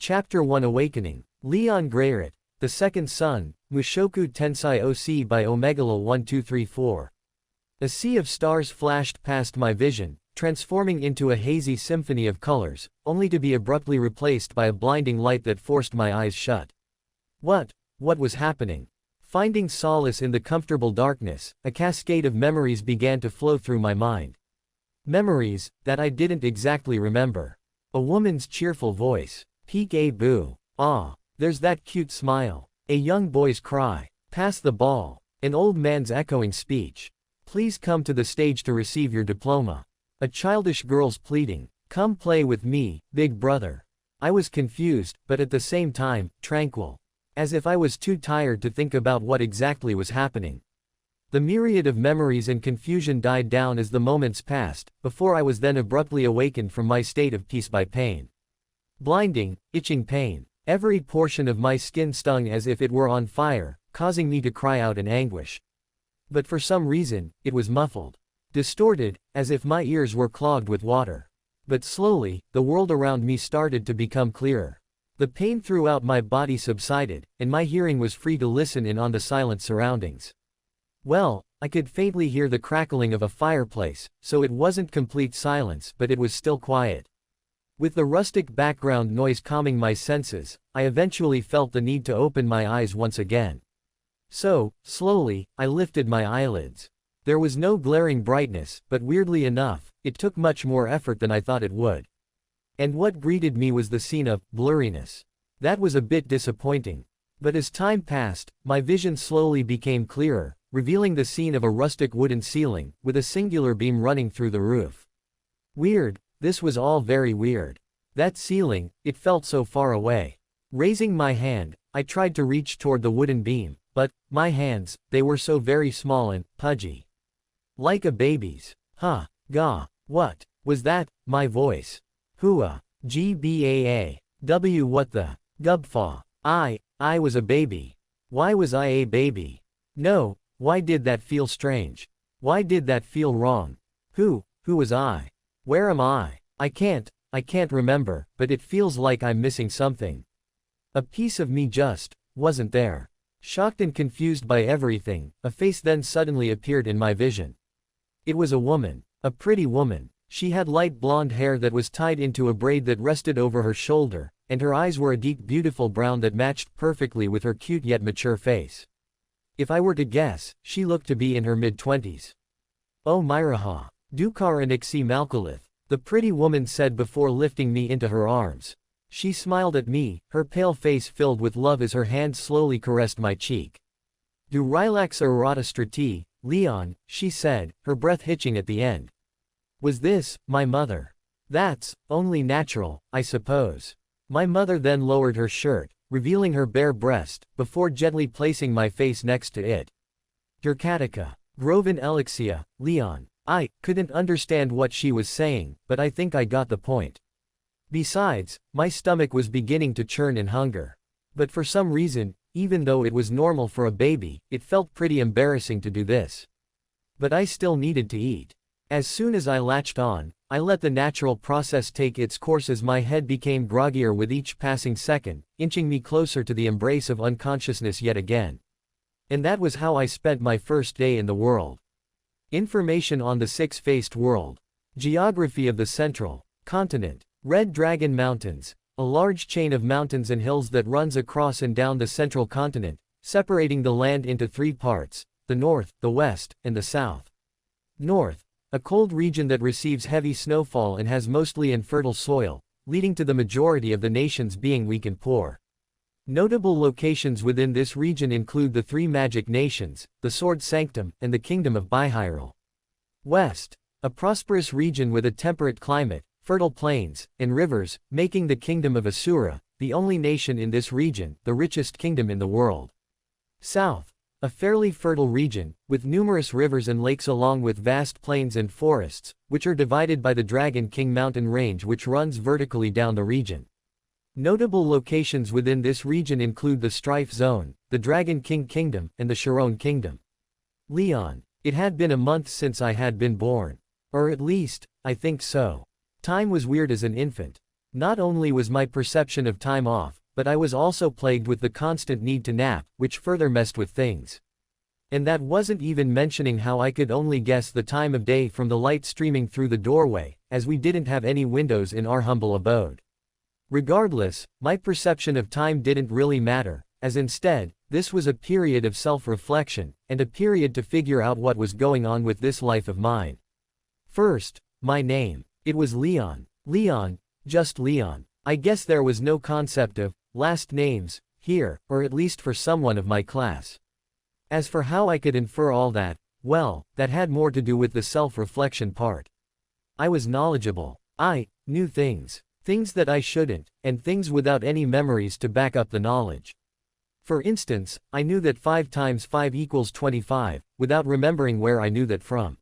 Chapter 1 Awakening. Rudeus Greyrat, The Second Son, Mushoku Tensei OC by Omegala1234. A sea of stars flashed past my vision, transforming into a hazy symphony of colors, only to be abruptly replaced by a blinding light that forced my eyes shut. What was happening? Finding solace in the comfortable darkness, a cascade of memories began to flow through my mind. Memories that I didn't exactly remember. A woman's cheerful voice. Peek a boo. Ah, there's that cute smile. A young boy's cry. Pass the ball. An old man's echoing speech. Please come to the stage to receive your diploma. A childish girl's pleading. Come play with me, big brother. I was confused, but at the same time, tranquil. As if I was too tired to think about what exactly was happening. The myriad of memories and confusion died down as the moments passed, before I was then abruptly awakened from my state of peace by pain. Blinding, itching pain. Every portion of my skin stung as if it were on fire, causing me to cry out in anguish. But for some reason, it was muffled. Distorted, as if my ears were clogged with water. But slowly, the world around me started to become clearer. The pain throughout my body subsided, and my hearing was free to listen in on the silent surroundings. Well, I could faintly hear the crackling of a fireplace, so it wasn't complete silence, but it was still quiet. With the rustic background noise calming my senses, I eventually felt the need to open my eyes once again. So, slowly, I lifted my eyelids. There was no glaring brightness, but weirdly enough, it took much more effort than I thought it would. And what greeted me was the scene of blurriness. That was a bit disappointing. But as time passed, my vision slowly became clearer, revealing the scene of a rustic wooden ceiling, with a singular beam running through the roof. Weird. This was all very weird. That ceiling, it felt so far away. Raising my hand, I tried to reach toward the wooden beam, but, my hands, they were so very small and pudgy. Like a baby's. Huh, gah, what was that? My voice. Hooah, gbaa, w what the, gubfaw. I was a baby. Why was I a baby? No, why did that feel strange? Why did that feel wrong? Who was I? Where am I? I can't remember, but it feels like I'm missing something. A piece of me just wasn't there. Shocked and confused by everything, a face then suddenly appeared in my vision. It was a woman, a pretty woman. She had light blonde hair that was tied into a braid that rested over her shoulder, and her eyes were a deep beautiful brown that matched perfectly with her cute yet mature face. If I were to guess, she looked to be in her mid-20s. Oh Myraha, Dukar and Ixi Malkalith, the pretty woman said before lifting me into her arms. She smiled at me, her pale face filled with love as her hand slowly caressed my cheek. Du Rylax Arata Strati, Leon, she said, her breath hitching at the end. Was this my mother? That's only natural, I suppose. My mother then lowered her shirt, revealing her bare breast, before gently placing my face next to it. Durkatika, Groven Elixia, Leon. I couldn't understand what she was saying, but I think I got the point. Besides, my stomach was beginning to churn in hunger. But for some reason, even though it was normal for a baby, it felt pretty embarrassing to do this. But I still needed to eat. As soon as I latched on, I let the natural process take its course as my head became groggier with each passing second, inching me closer to the embrace of unconsciousness yet again. And that was how I spent my first day in the world. Information on the six-faced world. Geography of the central continent. Red Dragon Mountains, a large chain of mountains and hills that runs across and down the central continent, separating the land into three parts, the north, the west, and the south. North. A cold region that receives heavy snowfall and has mostly infertile soil, leading to the majority of the nations being weak and poor. Notable locations within this region include the three magic nations, the Sword Sanctum, and the Kingdom of Bihyrule. West. A prosperous region with a temperate climate, fertile plains, and rivers, making the Kingdom of Asura, the only nation in this region, the richest kingdom in the world. South. A fairly fertile region, with numerous rivers and lakes along with vast plains and forests, which are divided by the Dragon King mountain range which runs vertically down the region. Notable locations within this region include the Strife Zone, the Dragon King Kingdom, and the Sharon Kingdom. Leon. It had been a month since I had been born. Or at least, I think so. Time was weird as an infant. Not only was my perception of time off, but I was also plagued with the constant need to nap, which further messed with things. And that wasn't even mentioning how I could only guess the time of day from the light streaming through the doorway, as we didn't have any windows in our humble abode. Regardless, my perception of time didn't really matter, as instead, this was a period of self-reflection, and a period to figure out what was going on with this life of mine. First, my name. It was Leon. Leon, just Leon. I guess there was no concept of last names here, or at least for someone of my class. As for how I could infer all that, well, that had more to do with the self-reflection part. I was knowledgeable. I knew things that I shouldn't, and things without any memories to back up the knowledge. For instance, I knew that 5 times 5 equals 25, without remembering where I knew that from.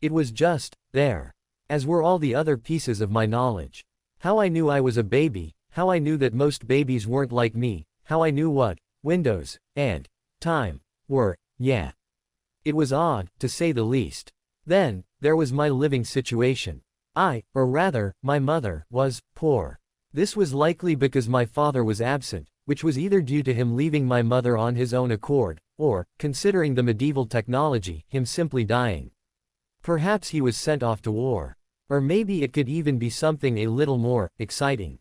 It was just there. As were all the other pieces of my knowledge. How I knew I was a baby, how I knew that most babies weren't like me, how I knew what windows and time were, yeah. It was odd, to say the least. Then, there was my living situation. Or rather, my mother, was poor. This was likely because my father was absent, which was either due to him leaving my mother on his own accord, or, considering the medieval technology, him simply dying. Perhaps he was sent off to war. Or maybe it could even be something a little more exciting.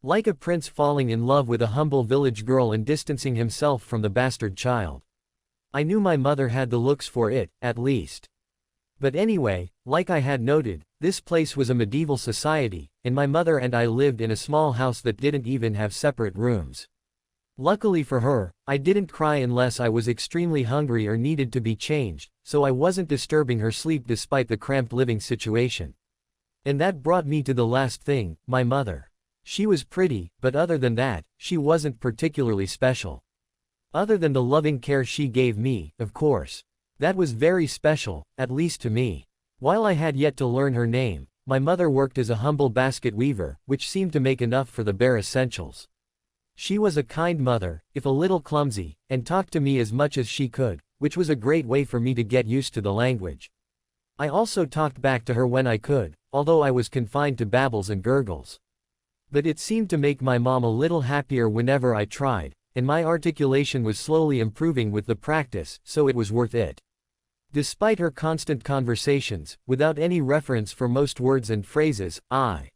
Like a prince falling in love with a humble village girl and distancing himself from the bastard child. I knew my mother had the looks for it, at least. But anyway, like I had noted, this place was a medieval society, and my mother and I lived in a small house that didn't even have separate rooms. Luckily for her, I didn't cry unless I was extremely hungry or needed to be changed, so I wasn't disturbing her sleep despite the cramped living situation. And that brought me to the last thing, my mother. She was pretty, but other than that, she wasn't particularly special. Other than the loving care she gave me, of course. That was very special, at least to me. While I had yet to learn her name, my mother worked as a humble basket weaver, which seemed to make enough for the bare essentials. She was a kind mother, if a little clumsy, and talked to me as much as she could, which was a great way for me to get used to the language. I also talked back to her when I could, although I was confined to babbles and gurgles. But it seemed to make my mom a little happier whenever I tried, and my articulation was slowly improving with the practice, so it was worth it. Despite her constant conversations, without any reference for most words and phrases, I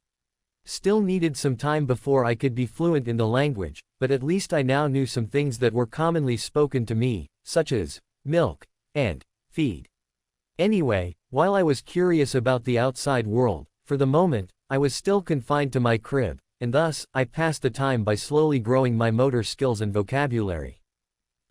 still needed some time before I could be fluent in the language, but at least I now knew some things that were commonly spoken to me, such as milk and feed. Anyway, while I was curious about the outside world, for the moment, I was still confined to my crib, and thus, I passed the time by slowly growing my motor skills and vocabulary.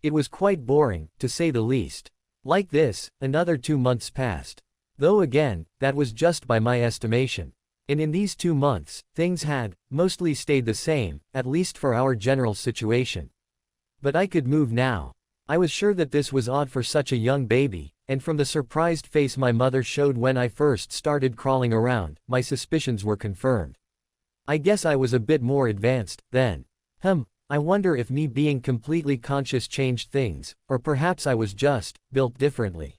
It was quite boring, to say the least. Like this, another 2 months passed. Though again, that was just by my estimation. And in these 2 months, things had mostly stayed the same, at least for our general situation. But I could move now. I was sure that this was odd for such a young baby, and from the surprised face my mother showed when I first started crawling around, my suspicions were confirmed. I guess I was a bit more advanced then. I wonder if me being completely conscious changed things, or perhaps I was just built differently.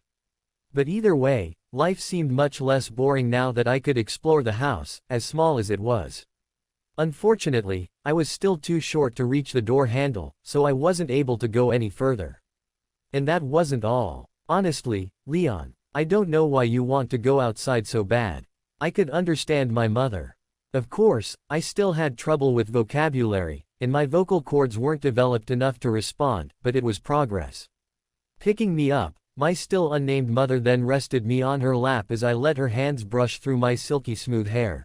But either way, life seemed much less boring now that I could explore the house, as small as it was. Unfortunately, I was still too short to reach the door handle, so I wasn't able to go any further. And that wasn't all. Honestly, Leon, I don't know why you want to go outside so bad. I could understand my mother. Of course, I still had trouble with vocabulary, and my vocal cords weren't developed enough to respond, but it was progress. Picking me up, my still unnamed mother then rested me on her lap as I let her hands brush through my silky smooth hair.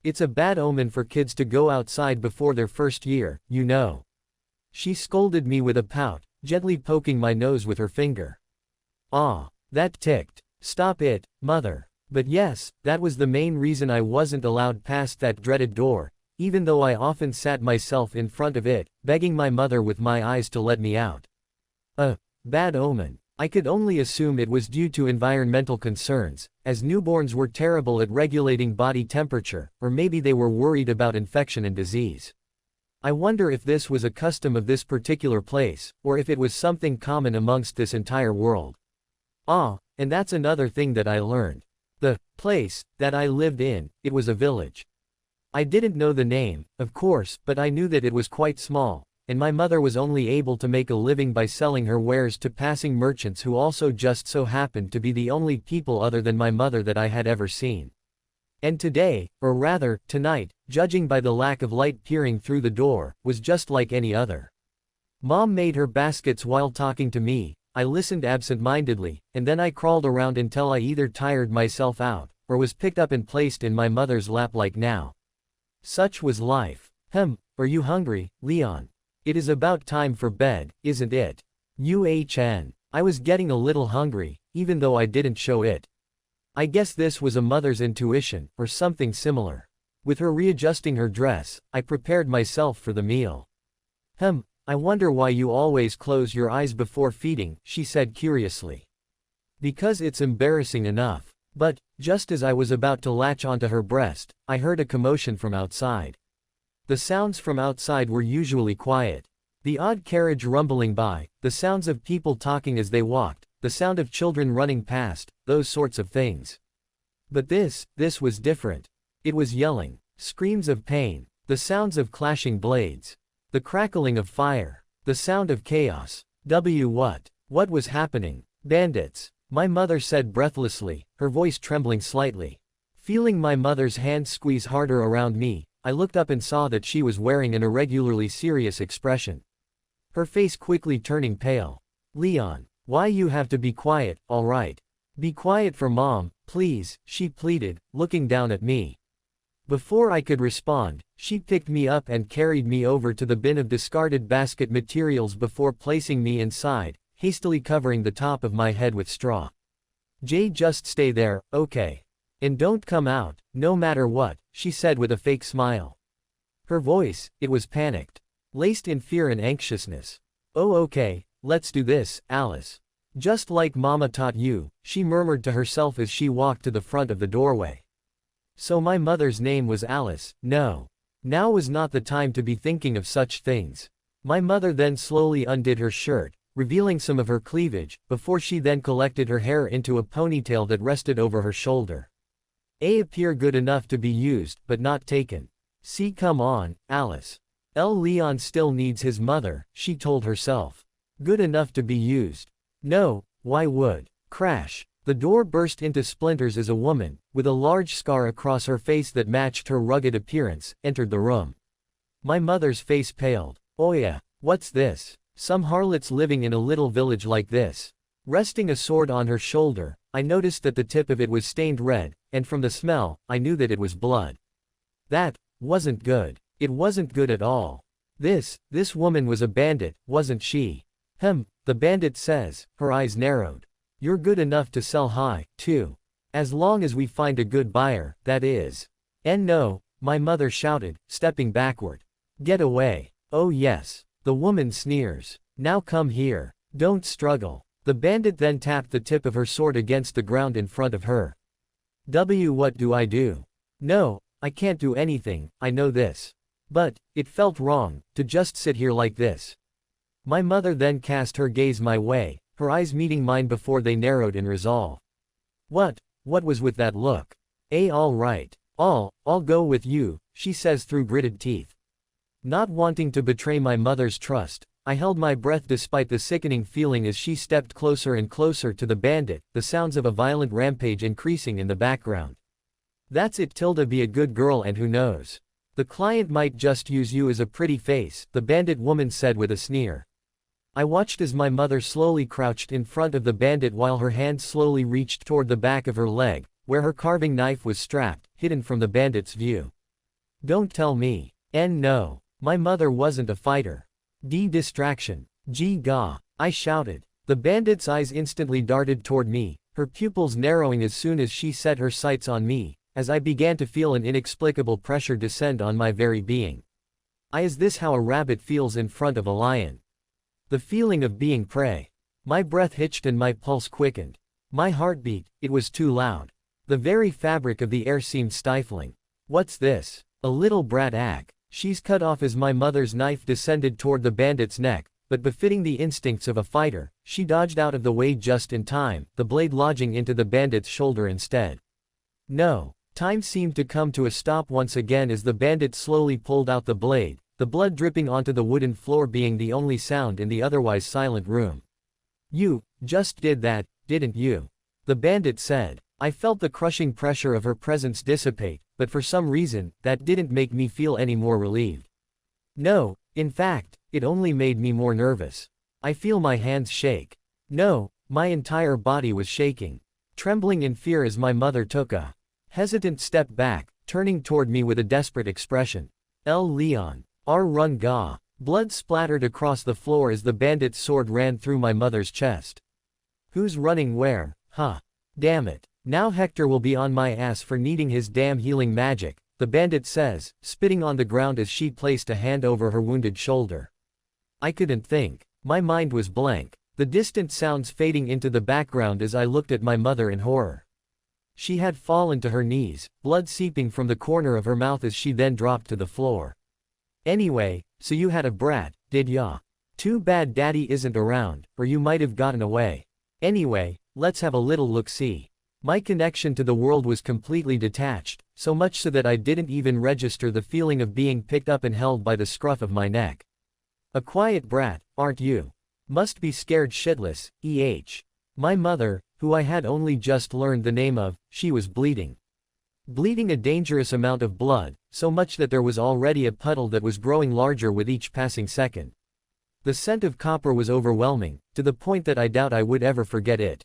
It's a bad omen for kids to go outside before their first year, you know. She scolded me with a pout, gently poking my nose with her finger. Ah, that ticked. Stop it, mother. But yes, that was the main reason I wasn't allowed past that dreaded door, even though I often sat myself in front of it, begging my mother with my eyes to let me out. Bad omen. I could only assume it was due to environmental concerns, as newborns were terrible at regulating body temperature, or maybe they were worried about infection and disease. I wonder if this was a custom of this particular place, or if it was something common amongst this entire world. And that's another thing that I learned. The place that I lived in, it was a village. I didn't know the name, of course, but I knew that it was quite small, and my mother was only able to make a living by selling her wares to passing merchants who also just so happened to be the only people other than my mother that I had ever seen. And today, or rather, tonight, judging by the lack of light peering through the door, was just like any other. Mom made her baskets while talking to me. I listened absent-mindedly, and then I crawled around until I either tired myself out, or was picked up and placed in my mother's lap like now. Such was life. Are you hungry, Leon? It is about time for bed, isn't it? I was getting a little hungry, even though I didn't show it. I guess this was a mother's intuition, or something similar. With her readjusting her dress, I prepared myself for the meal. I wonder why you always close your eyes before feeding, she said curiously. Because it's embarrassing enough. But, just as I was about to latch onto her breast, I heard a commotion from outside. The sounds from outside were usually quiet. The odd carriage rumbling by, the sounds of people talking as they walked, the sound of children running past, those sorts of things. But this was different. It was yelling, screams of pain, the sounds of clashing blades, the crackling of fire, the sound of chaos. What was happening? Bandits, my mother said breathlessly, her voice trembling slightly. Feeling my mother's hand squeeze harder around me, I looked up and saw that she was wearing an irregularly serious expression. Her face quickly turning pale. Leon, why you have to be quiet, all right? Be quiet for Mom, please, she pleaded, looking down at me. Before I could respond, she picked me up and carried me over to the bin of discarded basket materials before placing me inside, hastily covering the top of my head with straw. Just stay there, okay? And don't come out, no matter what, she said with a fake smile. Her voice, it was panicked, laced in fear and anxiousness. Oh okay, let's do this, Alice. Just like Mama taught you, she murmured to herself as she walked to the front of the doorway. So my mother's name was Alice. No. Now was not the time to be thinking of such things. My mother then slowly undid her shirt, revealing some of her cleavage, before she then collected her hair into a ponytail that rested over her shoulder. Appear good enough to be used, but not taken. See, come on, Alice. Leon still needs his mother, she told herself. Good enough to be used. No, why would? Crash. The door burst into splinters as a woman, with a large scar across her face that matched her rugged appearance, entered the room. My mother's face paled. Oh yeah, what's this? Some harlots living in a little village like this. Resting a sword on her shoulder, I noticed that the tip of it was stained red, and from the smell, I knew that it was blood. That wasn't good. It wasn't good at all. This woman was a bandit, wasn't she? The bandit says, her eyes narrowed. You're good enough to sell high, too. As long as we find a good buyer, that is. And no, my mother shouted, stepping backward. Get away. Oh yes. The woman sneers. Now come here. Don't struggle. The bandit then tapped the tip of her sword against the ground in front of her. What do I do? No, I can't do anything, I know this. But, it felt wrong, to just sit here like this. My mother then cast her gaze my way, her eyes meeting mine before they narrowed in resolve. What was with that look? All right. I'll go with you, she says through gritted teeth. Not wanting to betray my mother's trust, I held my breath despite the sickening feeling as she stepped closer and closer to the bandit, the sounds of a violent rampage increasing in the background. That's it, be a good girl, and who knows? The client might just use you as a pretty face, the bandit woman said with a sneer. I watched as my mother slowly crouched in front of the bandit while her hand slowly reached toward the back of her leg, where her carving knife was strapped, hidden from the bandit's view. Don't tell me. No. My mother wasn't a fighter. Distraction. Gah, I shouted. The bandit's eyes instantly darted toward me, her pupils narrowing as soon as she set her sights on me, as I began to feel an inexplicable pressure descend on my very being. Is this how a rabbit feels in front of a lion? The feeling of being prey. My breath hitched and my pulse quickened. My heartbeat, it was too loud. The very fabric of the air seemed stifling. What's this? A little brat ack. She's cut off as my mother's knife descended toward the bandit's neck, but befitting the instincts of a fighter, she dodged out of the way just in time, the blade lodging into the bandit's shoulder instead. No. Time seemed to come to a stop once again as the bandit slowly pulled out the blade, the blood dripping onto the wooden floor being the only sound in the otherwise silent room. "You just did that, didn't you?" the bandit said. I felt the crushing pressure of her presence dissipate, but for some reason, that didn't make me feel any more relieved. No, in fact, it only made me more nervous. I feel my hands shake. No, my entire body was shaking, trembling in fear as my mother took a hesitant step back, turning toward me with a desperate expression. Leon. Run ga. Blood splattered across the floor as the bandit's sword ran through my mother's chest. Who's running where? Huh. Damn it. Now Hector will be on my ass for needing his damn healing magic, the bandit says, spitting on the ground as she placed a hand over her wounded shoulder. I couldn't think. My mind was blank, the distant sounds fading into the background as I looked at my mother in horror. She had fallen to her knees, blood seeping from the corner of her mouth as she then dropped to the floor. Anyway, so you had a brat, did ya? Too bad daddy isn't around, or you might have gotten away. Anyway, let's have a little look-see. My connection to the world was completely detached, so much so that I didn't even register the feeling of being picked up and held by the scruff of my neck. A quiet brat, aren't you? Must be scared shitless, My mother, who I had only just learned the name of, she was bleeding. Bleeding a dangerous amount of blood, so much that there was already a puddle that was growing larger with each passing second. The scent of copper was overwhelming, to the point that I doubt I would ever forget it.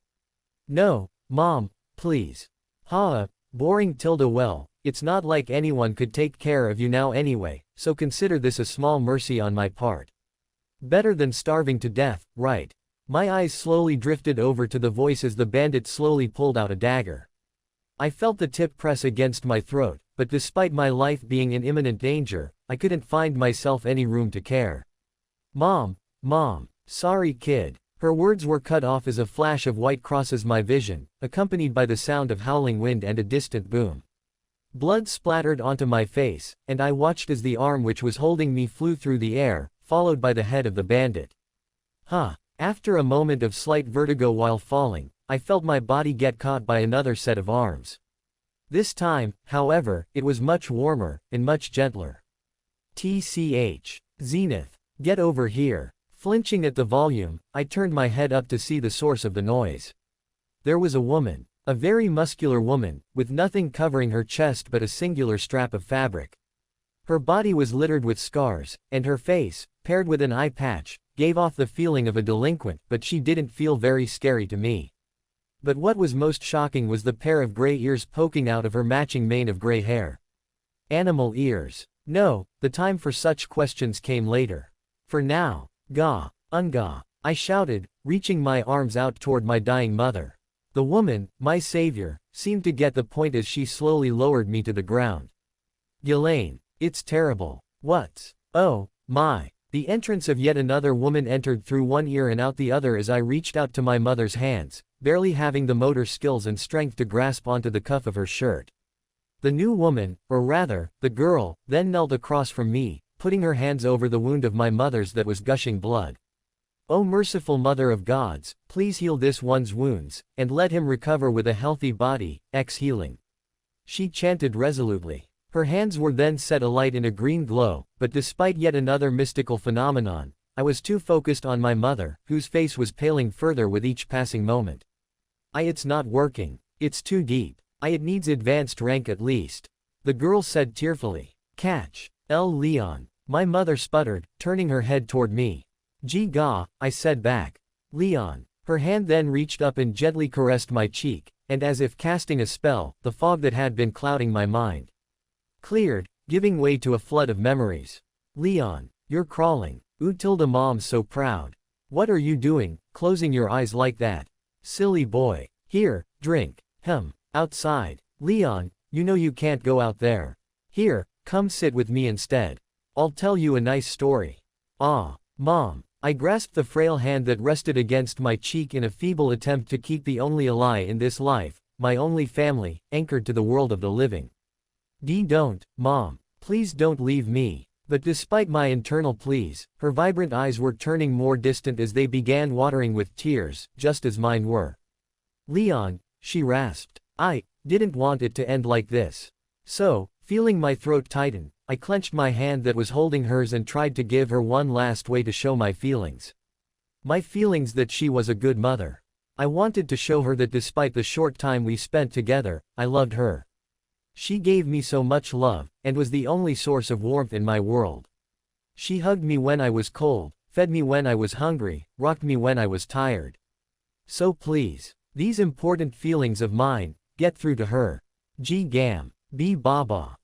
No, Mom, please. Boring tilde well, it's not like anyone could take care of you now anyway, so consider this a small mercy on my part. Better than starving to death, right? My eyes slowly drifted over to the voice as the bandit slowly pulled out a dagger. I felt the tip press against my throat, but despite my life being in imminent danger, I couldn't find myself any room to care. Mom, sorry kid. Her words were cut off as a flash of white crosses my vision, accompanied by the sound of howling wind and a distant boom. Blood splattered onto my face, and I watched as the arm which was holding me flew through the air, followed by the head of the bandit. After a moment of slight vertigo while falling, I felt my body get caught by another set of arms. This time, however, it was much warmer, and much gentler. TCH. Zenith. Get over here. Flinching at the volume, I turned my head up to see the source of the noise. There was a woman. A very muscular woman, with nothing covering her chest but a singular strap of fabric. Her body was littered with scars, and her face, paired with an eye patch, gave off the feeling of a delinquent, but she didn't feel very scary to me. But what was most shocking was the pair of gray ears poking out of her matching mane of gray hair. Animal ears. No, the time for such questions came later. For now, ga, unga, I shouted, reaching my arms out toward my dying mother. The woman, my savior, seemed to get the point as she slowly lowered me to the ground. Ghislaine, it's terrible. What's? Oh, my. The entrance of yet another woman entered through one ear and out the other as I reached out to my mother's hands, barely having the motor skills and strength to grasp onto the cuff of her shirt. The new woman, or rather, the girl, then knelt across from me, putting her hands over the wound of my mother's that was gushing blood. O merciful Mother of Gods, please heal this one's wounds, and let him recover with a healthy body, healing. She chanted resolutely. Her hands were then set alight in a green glow, but despite yet another mystical phenomenon, I was too focused on my mother, whose face was paling further with each passing moment. It's not working. It's too deep. It needs advanced rank at least. The girl said tearfully. Catch. Leon. My mother sputtered, turning her head toward me. Gee ga, I said back. Leon. Her hand then reached up and gently caressed my cheek, and as if casting a spell, the fog that had been clouding my mind cleared, giving way to a flood of memories. Leon, you're crawling. Mom's so proud. What are you doing, closing your eyes like that? Silly boy. Here, drink. Outside. Leon, you know you can't go out there. Here, come sit with me instead. I'll tell you a nice story. Mom. I grasped the frail hand that rested against my cheek in a feeble attempt to keep the only ally in this life, my only family, anchored to the world of the living. Don't, Mom. Please don't leave me. But despite my internal pleas, her vibrant eyes were turning more distant as they began watering with tears, just as mine were. Leon, she rasped. Didn't want it to end like this. So, feeling my throat tighten, I clenched my hand that was holding hers and tried to give her one last way to show my feelings. My feelings that she was a good mother. I wanted to show her that despite the short time we spent together, I loved her. She gave me so much love, and was the only source of warmth in my world. She hugged me when I was cold, fed me when I was hungry, rocked me when I was tired. So please, these important feelings of mine, get through to her. G Gam. B Baba.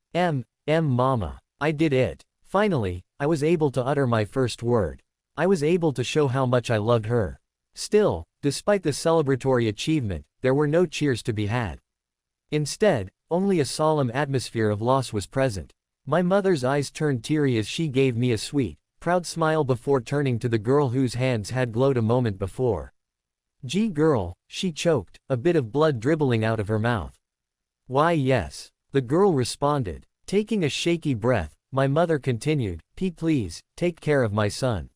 Mama. I did it. Finally, I was able to utter my first word. I was able to show how much I loved her. Still, despite the celebratory achievement, there were no cheers to be had. Instead, only a solemn atmosphere of loss was present. My mother's eyes turned teary as she gave me a sweet, proud smile before turning to the girl whose hands had glowed a moment before. Gee girl, she choked, a bit of blood dribbling out of her mouth. Why yes, the girl responded. Taking a shaky breath, my mother continued, P please, take care of my son.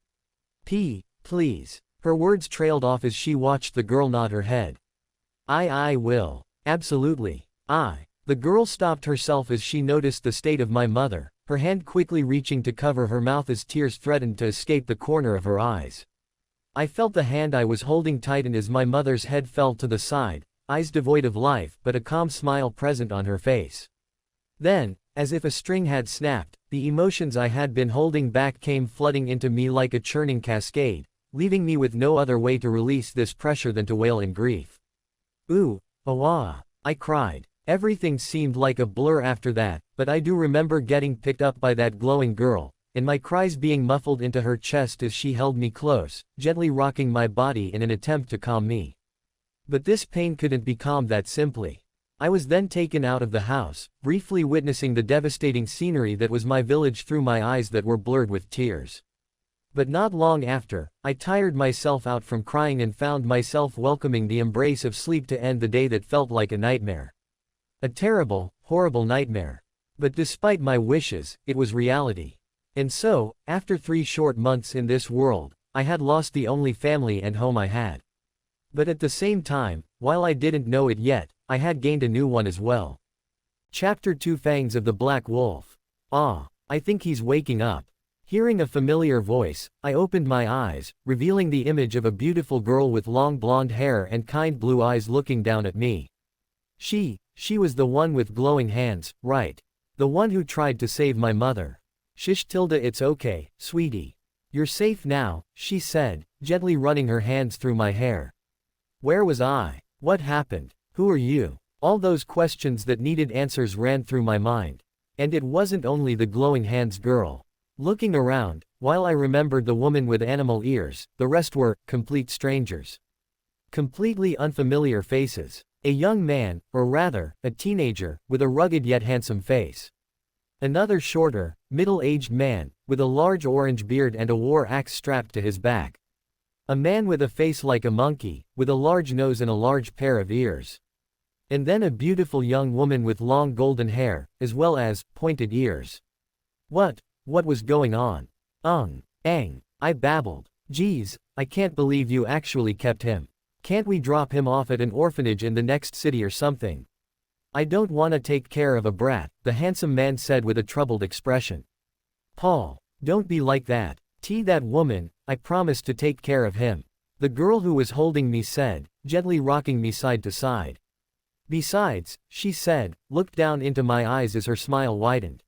P, please. Her words trailed off as she watched the girl nod her head. I will. Absolutely. The girl stopped herself as she noticed the state of my mother, her hand quickly reaching to cover her mouth as tears threatened to escape the corner of her eyes. I felt the hand I was holding tighten as my mother's head fell to the side, eyes devoid of life but a calm smile present on her face. Then, as if a string had snapped, the emotions I had been holding back came flooding into me like a churning cascade, leaving me with no other way to release this pressure than to wail in grief. Ooh, awa! I cried. Everything seemed like a blur after that, but I do remember getting picked up by that glowing girl, and my cries being muffled into her chest as she held me close, gently rocking my body in an attempt to calm me. But this pain couldn't be calmed that simply. I was then taken out of the house, briefly witnessing the devastating scenery that was my village through my eyes that were blurred with tears. But not long after, I tired myself out from crying and found myself welcoming the embrace of sleep to end the day that felt like a nightmare. A terrible, horrible nightmare. But despite my wishes, it was reality. And so, after 3 short months in this world, I had lost the only family and home I had. But at the same time, while I didn't know it yet, I had gained a new one as well. Chapter 2 Fangs of the Black Wolf. I think he's waking up. Hearing a familiar voice, I opened my eyes, revealing the image of a beautiful girl with long blonde hair and kind blue eyes looking down at me. She was the one with glowing hands, right? The one who tried to save my mother. Shish tilde, it's okay, sweetie. You're safe now, she said, gently running her hands through my hair. Where was I? What happened? Who are you? All those questions that needed answers ran through my mind. And it wasn't only the glowing hands girl. Looking around, while I remembered the woman with animal ears, the rest were complete strangers. Completely unfamiliar faces. A young man, or rather, a teenager, with a rugged yet handsome face. Another shorter, middle-aged man, with a large orange beard and a war axe strapped to his back. A man with a face like a monkey, with a large nose and a large pair of ears. And then a beautiful young woman with long golden hair, as well as pointed ears. What was going on? I babbled. Geez, I can't believe you actually kept him. Can't we drop him off at an orphanage in the next city or something? I don't want to take care of a brat, the handsome man said with a troubled expression. Paul, don't be like that. That woman, I promised to take care of him. The girl who was holding me said, gently rocking me side to side. Besides, she said, looked down into my eyes as her smile widened.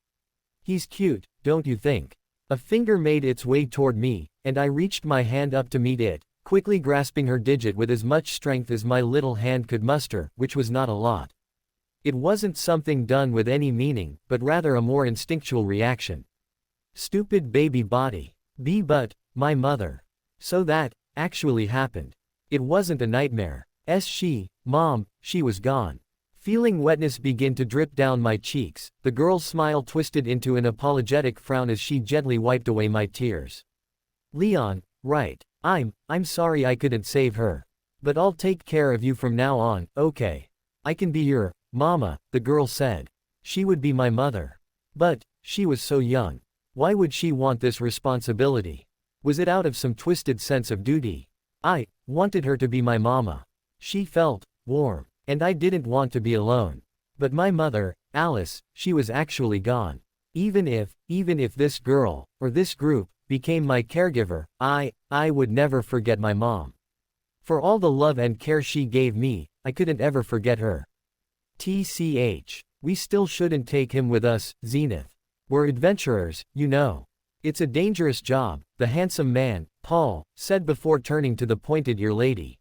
He's cute, don't you think? A finger made its way toward me, and I reached my hand up to meet it, quickly grasping her digit with as much strength as my little hand could muster, which was not a lot. It wasn't something done with any meaning, but rather a more instinctual reaction. Stupid baby body. But my mother. So that actually happened. It wasn't a nightmare. Mom, she was gone. Feeling wetness begin to drip down my cheeks, the girl's smile twisted into an apologetic frown as she gently wiped away my tears. Leon, right. I'm sorry I couldn't save her. But I'll take care of you from now on, okay? I can be your mama, the girl said. She would be my mother. But she was so young. Why would she want this responsibility? Was it out of some twisted sense of duty? I wanted her to be my mama. She felt warm, and I didn't want to be alone. But my mother, Alice, she was actually gone. Even if this girl, or this group, became my caregiver, I would never forget my mom. For all the love and care she gave me, I couldn't ever forget her. TCH. We still shouldn't take him with us, Zenith. We're adventurers, you know. It's a dangerous job, the handsome man, Paul, said before turning to the pointed-ear lady.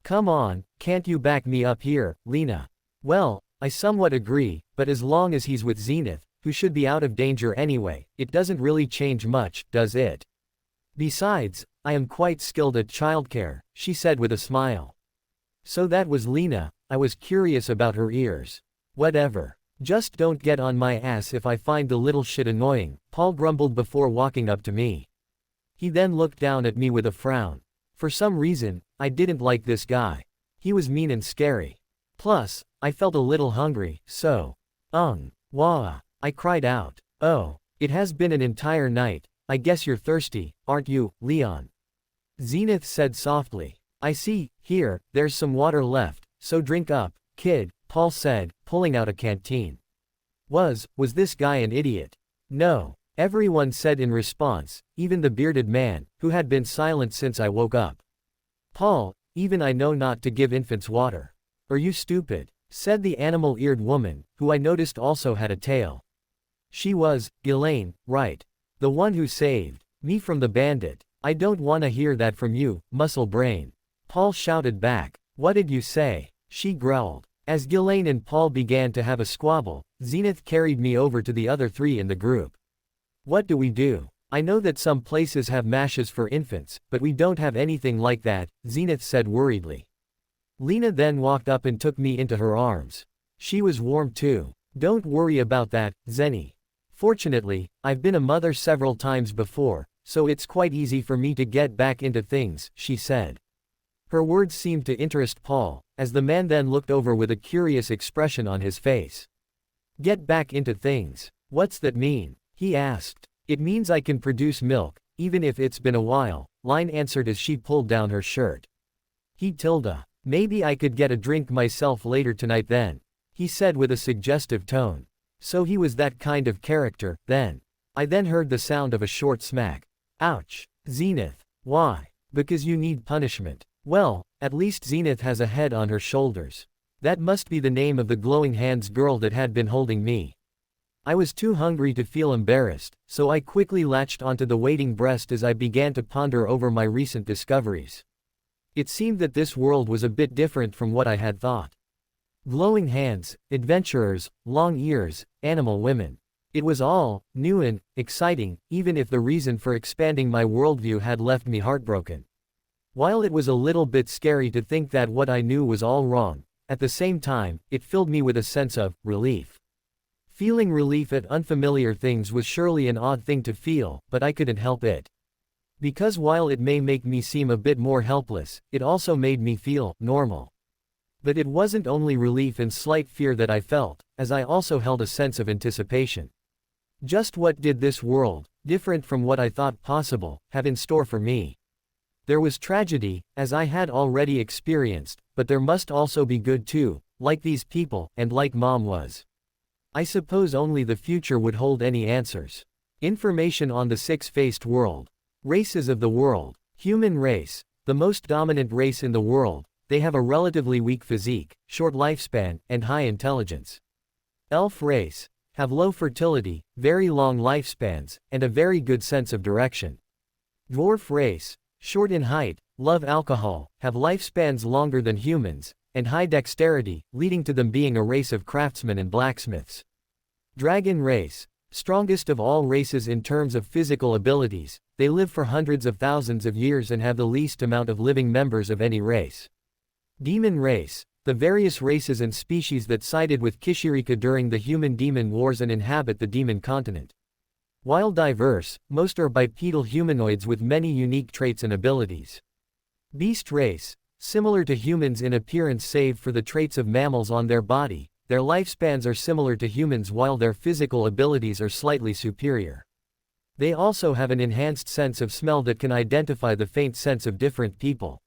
Come on, can't you back me up here, Lena? Well, I somewhat agree, but as long as he's with Zenith, who should be out of danger anyway, it doesn't really change much, does it? Besides, I am quite skilled at childcare, she said with a smile. So that was Lena. I was curious about her ears. Whatever. Just don't get on my ass if I find the little shit annoying, Paul grumbled before walking up to me. He then looked down at me with a frown. For some reason, I didn't like this guy. He was mean and scary. Plus, I felt a little hungry, so. Wah. I cried out. Oh, it has been an entire night. I guess you're thirsty, aren't you, Leon? Zenith said softly. I see, here, there's some water left, so drink up, kid, Paul said, pulling out a canteen. Was this guy an idiot? No, everyone said in response, even the bearded man, who had been silent since I woke up. Paul, even I know not to give infants water. Are you stupid? Said the animal-eared woman, who I noticed also had a tail. She was, Elaine, right. The one who saved me from the bandit. I don't wanna hear that from you, muscle brain. Paul shouted back. What did you say? She growled. As Ghislaine and Paul began to have a squabble, Zenith carried me over to the other three in the group. What do we do? I know that some places have mashes for infants, but we don't have anything like that, Zenith said worriedly. Lena then walked up and took me into her arms. She was warm too. Don't worry about that, Zenny. Fortunately, I've been a mother several times before, so it's quite easy for me to get back into things, she said. Her words seemed to interest Paul, as the man then looked over with a curious expression on his face. Get back into things. What's that mean? He asked. It means I can produce milk, even if it's been a while, Line answered as she pulled down her shirt. Maybe I could get a drink myself later tonight then, he said with a suggestive tone. So he was that kind of character, then. I then heard the sound of a short smack. Ouch. Zenith. Why? Because you need punishment. Well, at least Zenith has a head on her shoulders. That must be the name of the glowing hands girl that had been holding me. I was too hungry to feel embarrassed, so I quickly latched onto the waiting breast as I began to ponder over my recent discoveries. It seemed that this world was a bit different from what I had thought. Glowing hands, adventurers, long ears, animal women. It was all new and exciting, even if the reason for expanding my worldview had left me heartbroken. While it was a little bit scary to think that what I knew was all wrong, at the same time, it filled me with a sense of relief. Feeling relief at unfamiliar things was surely an odd thing to feel, but I couldn't help it. Because while it may make me seem a bit more helpless, it also made me feel normal. But it wasn't only relief and slight fear that I felt, as I also held a sense of anticipation. Just what did this world, different from what I thought possible, have in store for me? There was tragedy, as I had already experienced, but there must also be good too, like these people, and like Mom was. I suppose only the future would hold any answers. Information on the six-faced world. Races of the world. Human race. The most dominant race in the world. They have a relatively weak physique, short lifespan, and high intelligence. Elf race. Have low fertility, very long lifespans, and a very good sense of direction. Dwarf race. Short in height, love alcohol, have lifespans longer than humans, and high dexterity, leading to them being a race of craftsmen and blacksmiths. Dragon race. Strongest of all races in terms of physical abilities, they live for hundreds of thousands of years and have the least amount of living members of any race. Demon race. The various races and species that sided with Kishirika during the human-demon wars and inhabit the demon continent. While diverse, most are bipedal humanoids with many unique traits and abilities. Beast race. Similar to humans in appearance save for the traits of mammals on their body, their lifespans are similar to humans while their physical abilities are slightly superior. They also have an enhanced sense of smell that can identify the faint scents of different people.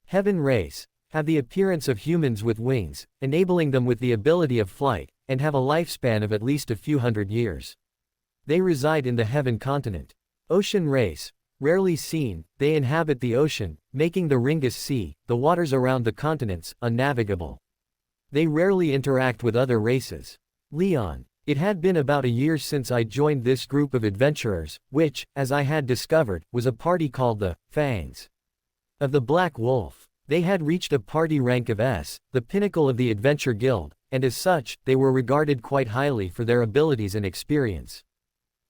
Heaven race. have the appearance of humans with wings, enabling them with the ability of flight, and have a lifespan of at least a few hundred years. They reside in the Heaven continent. Ocean race. Rarely seen, they inhabit the ocean, making the Ringus Sea, the waters around the continents, unnavigable. They rarely interact with other races. Leon. It had been about a year since I joined this group of adventurers, which, as I had discovered, was a party called the Fangs of the Black Wolf. They had reached a party rank of S, the pinnacle of the Adventure Guild, and as such, they were regarded quite highly for their abilities and experience.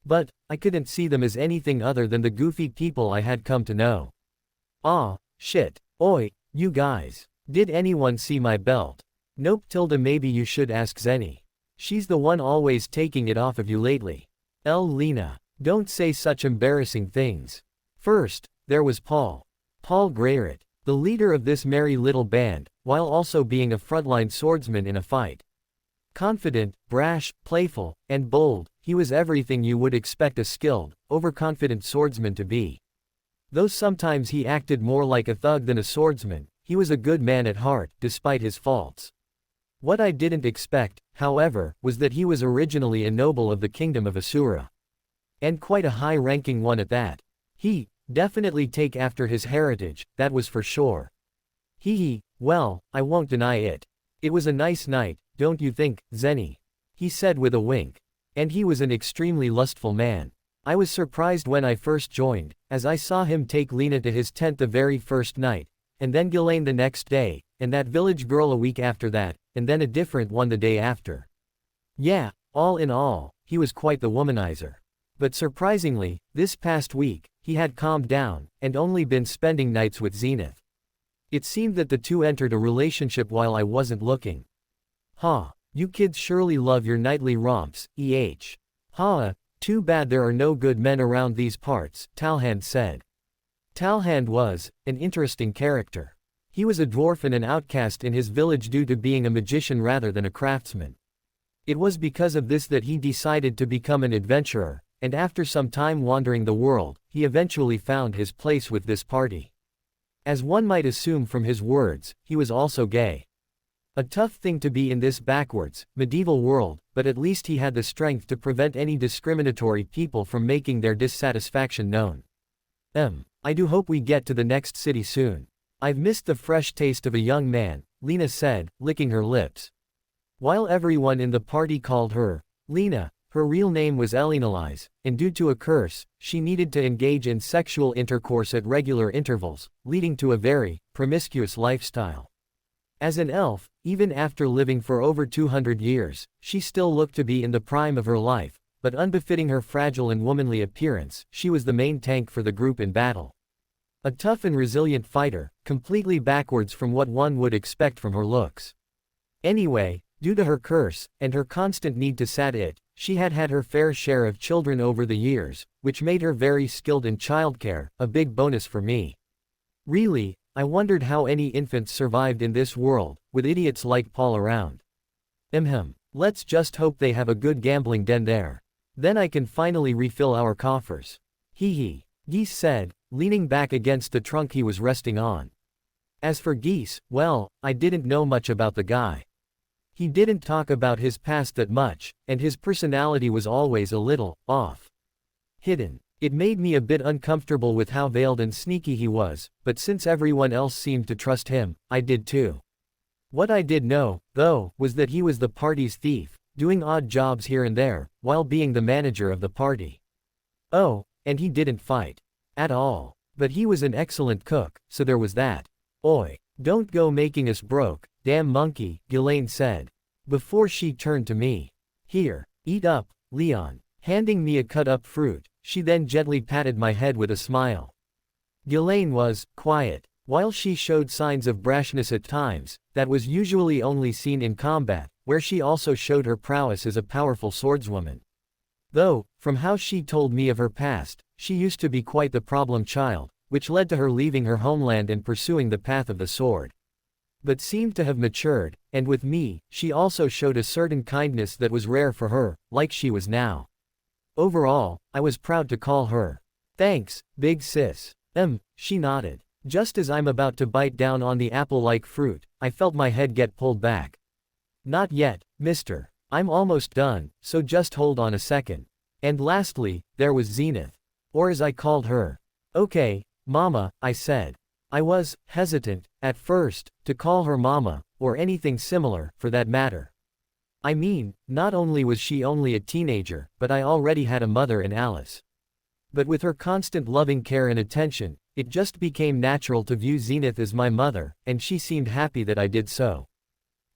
But, I couldn't see them as anything other than the goofy people I had come to know. Aw, shit. Oi, you guys. Did anyone see my belt? Nope. Maybe you should ask Zenny. She's the one always taking it off of you lately. Lena. Don't say such embarrassing things. First, there was Paul Greyrat, the leader of this merry little band, while also being a frontline swordsman in a fight. Confident, brash, playful, and bold, he was everything you would expect a skilled, overconfident swordsman to be. Though sometimes he acted more like a thug than a swordsman, he was a good man at heart, despite his faults. What I didn't expect, however, was that he was originally a noble of the kingdom of Asura. And quite a high-ranking one at that. He definitely take after his heritage, that was for sure. Well, I won't deny it. It was a nice night, don't you think, Zenny? He said with a wink. And he was an extremely lustful man. I was surprised when I first joined, as I saw him take Lena to his tent the very first night, and then Ghislaine the next day, and that village girl a week after that, and then a different one the day after. Yeah, all in all, he was quite the womanizer. But surprisingly, this past week, he had calmed down, and only been spending nights with Zenith. It seemed that the two entered a relationship while I wasn't looking. You kids surely love your nightly romps, too bad there are no good men around these parts, Talhand said. Talhand was an interesting character. He was a dwarf and an outcast in his village due to being a magician rather than a craftsman. It was because of this that he decided to become an adventurer, and after some time wandering the world, he eventually found his place with this party. As one might assume from his words, he was also gay. A tough thing to be in this backwards, medieval world, but at least he had the strength to prevent any discriminatory people from making their dissatisfaction known. I do hope we get to the next city soon. I've missed the fresh taste of a young man, Lena said, licking her lips. While everyone in the party called her Lena, her real name was Elinalise, and due to a curse, she needed to engage in sexual intercourse at regular intervals, leading to a very promiscuous lifestyle. As an elf, even after living for over 200 years, she still looked to be in the prime of her life, but unbefitting her fragile and womanly appearance, she was the main tank for the group in battle. A tough and resilient fighter, completely backwards from what one would expect from her looks. Anyway, due to her curse, and her constant need to sat it, she had had her fair share of children over the years, which made her very skilled in childcare, a big bonus for me. Really, I wondered how any infants survived in this world, with idiots like Paul around. Let's just hope they have a good gambling den there. Then I can finally refill our coffers. Geese said, leaning back against the trunk he was resting on. As for Geese, well, I didn't know much about the guy. He didn't talk about his past that much, and his personality was always a little hidden. It made me a bit uncomfortable with how veiled and sneaky he was, but since everyone else seemed to trust him, I did too. What I did know, though, was that he was the party's thief, doing odd jobs here and there, while being the manager of the party. Oh, and he didn't fight. At all. But he was an excellent cook, so there was that. Oi, don't go making us broke, damn monkey, Ghislaine said. Before she turned to me. Here, eat up, Leon. Handing me a cut-up fruit, she then gently patted my head with a smile. Ghislaine was quiet. While she showed signs of brashness at times, that was usually only seen in combat, where she also showed her prowess as a powerful swordswoman. Though, from how she told me of her past, she used to be quite the problem child, which led to her leaving her homeland and pursuing the path of the sword. But seemed to have matured, and with me, she also showed a certain kindness that was rare for her, like she was now. Overall, I was proud to call her. Thanks, big sis. She nodded. Just as I'm about to bite down on the apple-like fruit, I felt my head get pulled back. Not yet, mister. I'm almost done, so just hold on a second. And lastly, there was Zenith. Or as I called her. Okay, Mama, I said. I was hesitant, at first, to call her Mama, or anything similar, for that matter. I mean, not only was she only a teenager, but I already had a mother in Alice. But with her constant loving care and attention, it just became natural to view Zenith as my mother, and she seemed happy that I did so.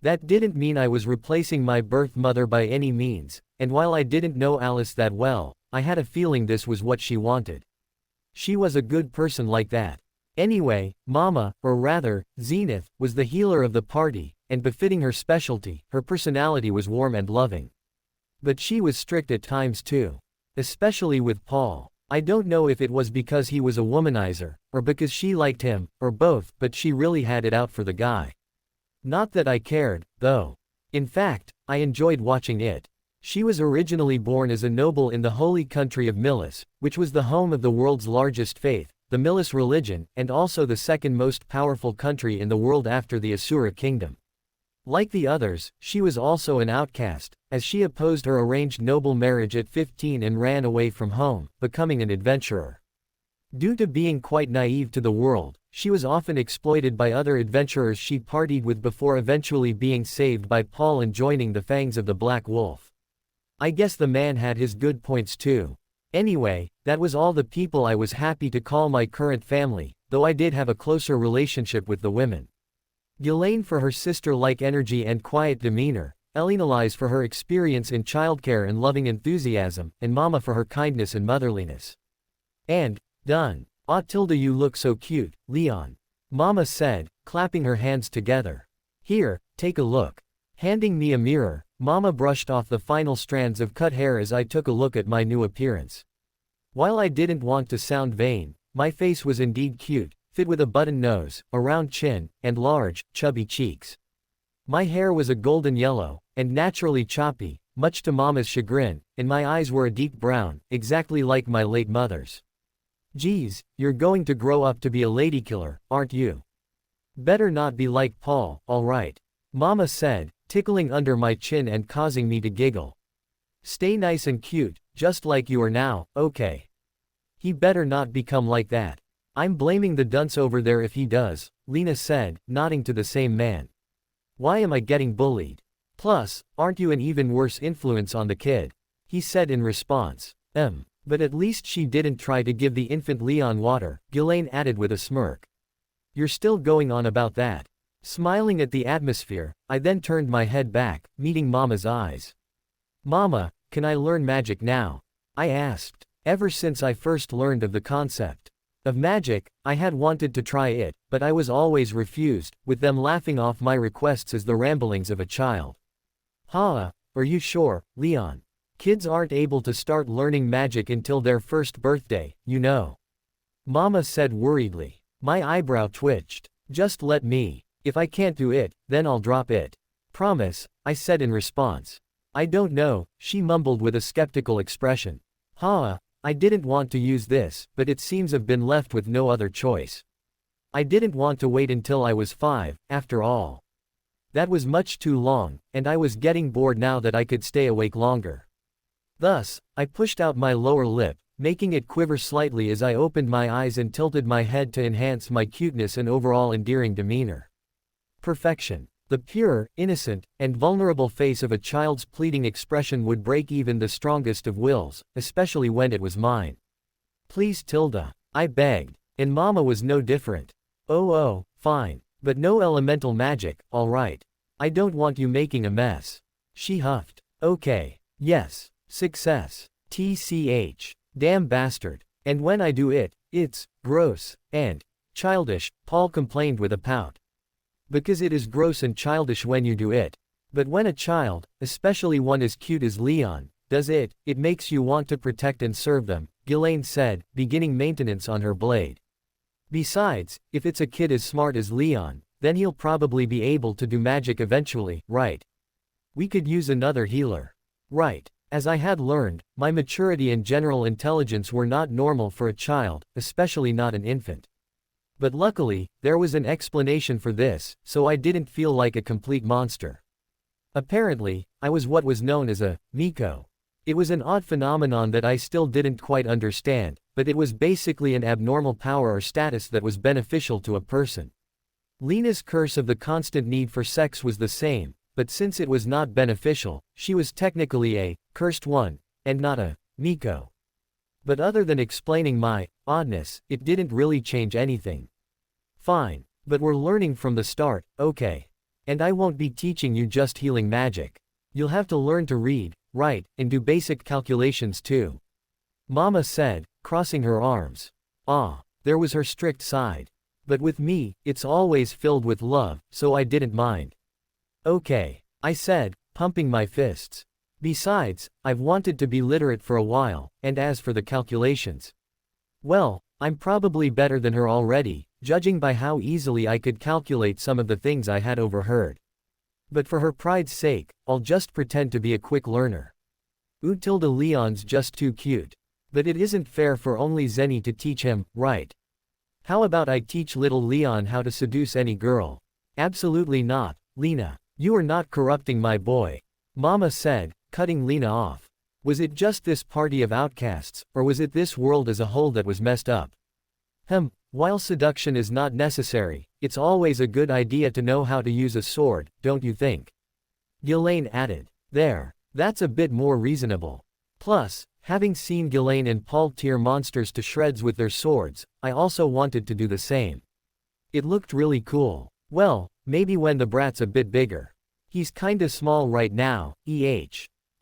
That didn't mean I was replacing my birth mother by any means, and while I didn't know Alice that well, I had a feeling this was what she wanted. She was a good person like that. Anyway, Mama, or rather, Zenith, was the healer of the party, and befitting her specialty, her personality was warm and loving. But she was strict at times too. Especially with Paul. I don't know if it was because he was a womanizer, or because she liked him, or both, but she really had it out for the guy. Not that I cared, though. In fact, I enjoyed watching it. She was originally born as a noble in the holy country of Milis, which was the home of the world's largest faith, the Milis religion, and also the second most powerful country in the world after the Asura kingdom. Like the others, she was also an outcast, as she opposed her arranged noble marriage at 15 and ran away from home, becoming an adventurer. Due to being quite naive to the world, she was often exploited by other adventurers she partied with before eventually being saved by Paul and joining the fangs of the Black Wolf. I guess the man had his good points too. Anyway, that was all the people I was happy to call my current family, though I did have a closer relationship with the women. Ghislaine for her sister-like energy and quiet demeanor, Elenalise for her experience in childcare and loving enthusiasm, and Mama for her kindness and motherliness. And, done. "Ah Tilda, you look so cute, Leon," Mama said, clapping her hands together. "Here, take a look." Handing me a mirror, Mama brushed off the final strands of cut hair as I took a look at my new appearance. While I didn't want to sound vain, my face was indeed cute, fit with a button nose, a round chin, and large, chubby cheeks. My hair was a golden yellow, and naturally choppy, much to Mama's chagrin, and my eyes were a deep brown, exactly like my late mother's. "Geez, you're going to grow up to be a ladykiller, aren't you? Better not be like Paul, alright," Mama said, tickling under my chin and causing me to giggle. "Stay nice and cute, just like you are now, okay? He better not become like that. I'm blaming the dunce over there if he does," Lena said, nodding to the same man. "Why am I getting bullied? Plus, aren't you an even worse influence on the kid?" he said in response. But at least she didn't try to give the infant Leon water," Ghislaine added with a smirk. "You're still going on about that." Smiling at the atmosphere, I then turned my head back, meeting Mama's eyes. "Mama, can I learn magic now?" I asked. Ever since I first learned of the concept of magic, I had wanted to try it, but I was always refused, with them laughing off my requests as the ramblings of a child. "Are you sure, Leon? Kids aren't able to start learning magic until their first birthday, you know," Mama said worriedly. My eyebrow twitched. "Just let me. If I can't do it, then I'll drop it. Promise," I said in response. "I don't know," she mumbled with a skeptical expression. I didn't want to use this, but it seems I've been left with no other choice. I didn't want to wait until I was 5, after all. That was much too long, and I was getting bored now that I could stay awake longer. Thus, I pushed out my lower lip, making it quiver slightly as I opened my eyes and tilted my head to enhance my cuteness and overall endearing demeanor. Perfection. The pure, innocent, and vulnerable face of a child's pleading expression would break even the strongest of wills, especially when it was mine. "Please Tilda," I begged, and Mama was no different. Oh, fine. But no elemental magic, alright. I don't want you making a mess," she huffed. "Okay. Yes. Success. TCH. Damn bastard. And when I do it, it's gross and childish," Paul complained with a pout. "Because it is gross and childish when you do it. But when a child, especially one as cute as Leon, does it, it makes you want to protect and serve them," Ghislaine said, beginning maintenance on her blade. "Besides, if it's a kid as smart as Leon, then he'll probably be able to do magic eventually, right? We could use another healer. Right." As I had learned, my maturity and general intelligence were not normal for a child, especially not an infant. But luckily, there was an explanation for this, so I didn't feel like a complete monster. Apparently, I was what was known as a Miko. It was an odd phenomenon that I still didn't quite understand, but it was basically an abnormal power or status that was beneficial to a person. Lena's curse of the constant need for sex was the same, but since it was not beneficial, she was technically a cursed one, and not a Miko. But other than explaining my oddness, it didn't really change anything. Fine. But we're learning from the start, okay? And I won't be teaching you just healing magic. You'll have to learn to read, write, and do basic calculations too. Mama said, crossing her arms. Ah, there was her strict side. But with me, it's always filled with love, so I didn't mind. Okay, I said, pumping my fists. Besides, I've wanted to be literate for a while, and as for the calculations, well, I'm probably better than her already, judging by how easily I could calculate some of the things I had overheard. But for her pride's sake, I'll just pretend to be a quick learner. Leon's just too cute. But it isn't fair for only Zenny to teach him, right? How about I teach little Leon how to seduce any girl? Absolutely not, Lena. You are not corrupting my boy. Mama said, cutting Lena off. Was it just this party of outcasts, or was it this world as a whole that was messed up? While seduction is not necessary, it's always a good idea to know how to use a sword, don't you think? Ghislaine added. There. That's a bit more reasonable. Plus, having Seen Ghislaine and Paul tear monsters to shreds with their swords, I also wanted to do the same. It looked really cool. Well, maybe when the brat's a bit bigger. He's kinda small right now,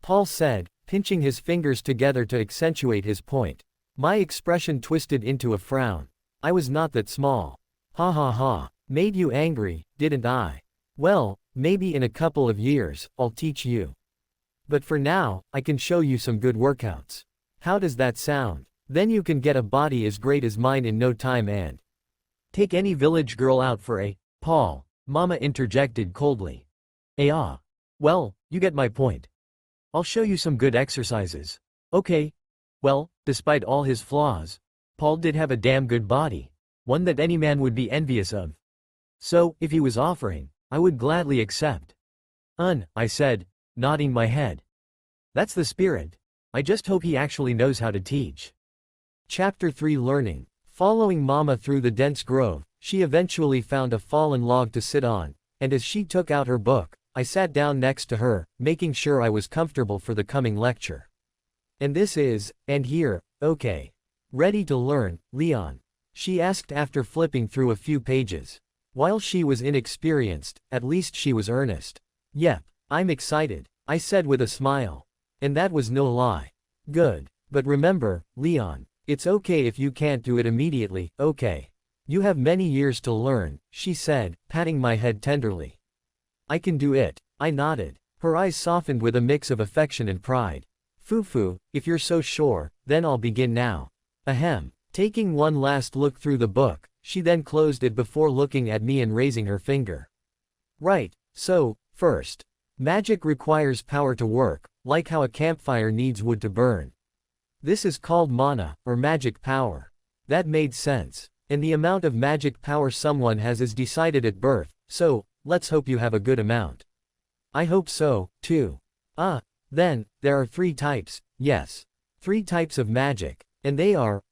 Paul said, pinching his fingers together to accentuate his point. My expression twisted into a frown. I was not that small. Ha ha ha. Made you angry, didn't I? Well, maybe in a couple of years, I'll teach you. But for now, I can show you some good workouts. How does that sound? Then you can get a body as great as mine in no time and take any village girl out for a Paul, Mama interjected coldly. Well, you get my point. I'll show you some good exercises. Okay. Well, despite all his flaws, Paul did have a damn good body. One that any man would be envious of. So, if he was offering, I would gladly accept. I said, nodding my head. That's the spirit. I just hope he actually knows how to teach. Chapter 3 Learning. Following Mama through the dense grove, she eventually found a fallen log to sit on, and as she took out her book, I sat down next to her, making sure I was comfortable for the coming lecture. And this is, and here, okay. Ready to learn, Leon? She asked after flipping through a few pages. While she was inexperienced, at least she was earnest. Yep, I'm excited, I said with a smile. And that was no lie. Good. But remember, Leon, it's okay if you can't do it immediately, okay? You have many years to learn, she said, patting my head tenderly. I can do it, I nodded. Her eyes softened with a mix of affection and pride. Foo-foo, if you're so sure, then I'll begin now. Ahem. Taking one last look through the book, she then closed it before looking at me and raising her finger. Right, so, first. Magic requires power to work, like how a campfire needs wood to burn. This is called mana, or magic power. That made sense. And the amount of magic power someone has is decided at birth, so, let's hope you have a good amount. I hope so, too. Then, there are 3 types, yes. 3 types of magic. And they are,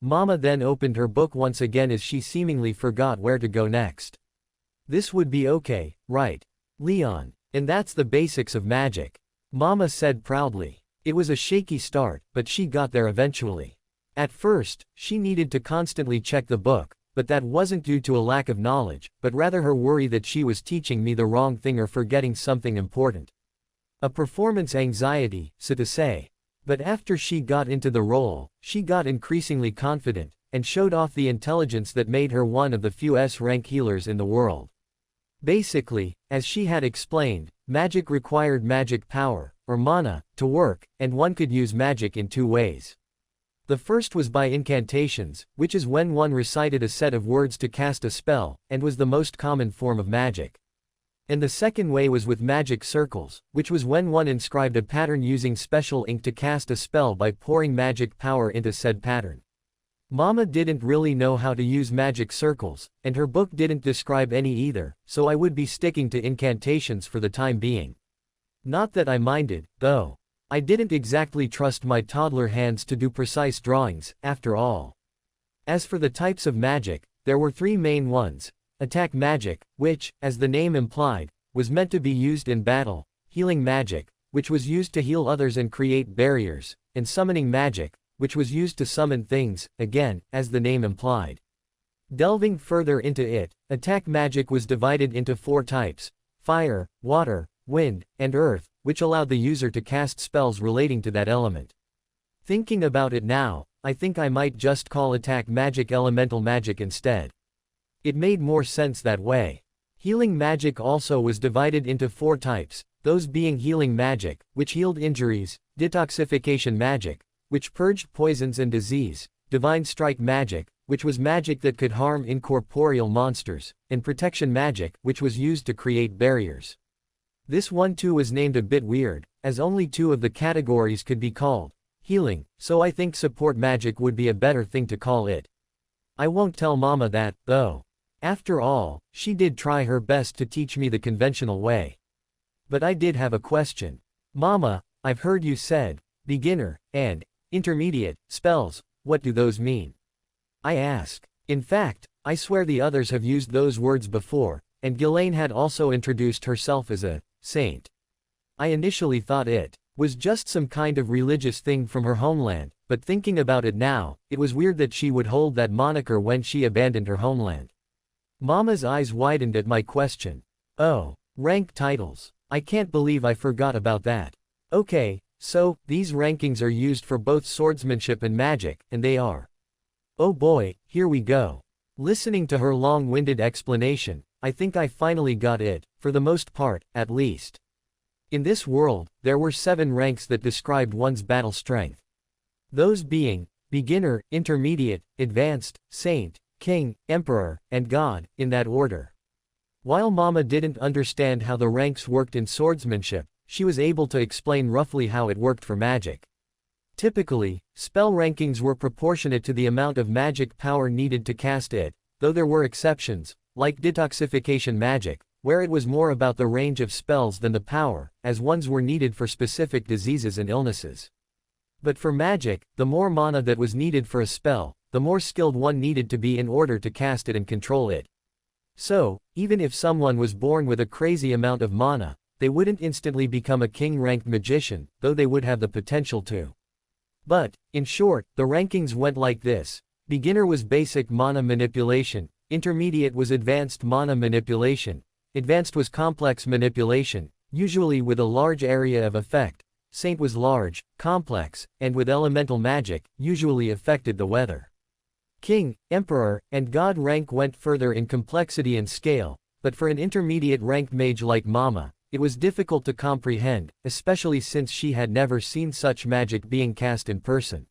Mama then opened her book once again as she seemingly forgot where to go next. This would be okay, right? Leon. And that's the basics of magic. Mama said proudly. It was a shaky start, but she got there eventually. At first, she needed to constantly check the book, but that wasn't due to a lack of knowledge, but rather her worry that she was teaching me the wrong thing or forgetting something important. A performance anxiety, so to say. But after she got into the role, she got increasingly confident, and showed off the intelligence that made her one of the few S-rank healers in the world. Basically, as she had explained, magic required magic power, or mana, to work, and one could use magic in 2 ways. The first was by incantations, which is when one recited a set of words to cast a spell, and was the most common form of magic. And the second way was with magic circles, which was when one inscribed a pattern using special ink to cast a spell by pouring magic power into said pattern. Mama didn't really know how to use magic circles, and her book didn't describe any either, so I would be sticking to incantations for the time being. Not that I minded, though. I didn't exactly trust my toddler hands to do precise drawings, after all. As for the types of magic, there were three main ones. Attack magic, which, as the name implied, was meant to be used in battle, healing magic, which was used to heal others and create barriers, and summoning magic, which was used to summon things, again, as the name implied. Delving further into it, attack magic was divided into four types: fire, water, wind, and earth, which allowed the user to cast spells relating to that element. Thinking about it now, I think I might just call attack magic elemental magic instead. It made more sense that way. Healing magic also was divided into four types, those being healing magic, which healed injuries, detoxification magic, which purged poisons and disease, divine strike magic, which was magic that could harm incorporeal monsters, and protection magic, which was used to create barriers. This one too was named a bit weird, as only two of the categories could be called healing, so I think support magic would be a better thing to call it. I won't tell Mama that, though. After all, she did try her best to teach me the conventional way. But I did have a question. Mama, I've heard you said beginner and intermediate spells, what do those mean? I asked. In fact, I swear the others have used those words before, and Ghislaine had also introduced herself as a saint. I initially thought it was just some kind of religious thing from her homeland, but thinking about it now, it was weird that she would hold that moniker when she abandoned her homeland. Mama's eyes widened at my question. Oh, rank titles. I can't believe I forgot about that. Okay, so, these rankings are used for both swordsmanship and magic, and they are. Oh boy, here we go. Listening to her long-winded explanation, I think I finally got it, for the most part, at least. In this world, there were 7 ranks that described one's battle strength. Those being beginner, intermediate, advanced, saint, king, emperor, and god, in that order. While Mama didn't understand how the ranks worked in swordsmanship, she was able to explain roughly how it worked for magic. Typically, spell rankings were proportionate to the amount of magic power needed to cast it, though there were exceptions, like detoxification magic, where it was more about the range of spells than the power, as ones were needed for specific diseases and illnesses. But for magic, the more mana that was needed for a spell, the more skilled one needed to be in order to cast it and control it. So, even if someone was born with a crazy amount of mana, they wouldn't instantly become a king-ranked magician, though they would have the potential to. But, in short, the rankings went like this. Beginner was basic mana manipulation, intermediate was advanced mana manipulation, advanced was complex manipulation, usually with a large area of effect, saint was large, complex, and with elemental magic, usually affected the weather. King, emperor, and god rank went further in complexity and scale, but for an intermediate ranked mage like Mama, it was difficult to comprehend, especially since she had never seen such magic being cast in person.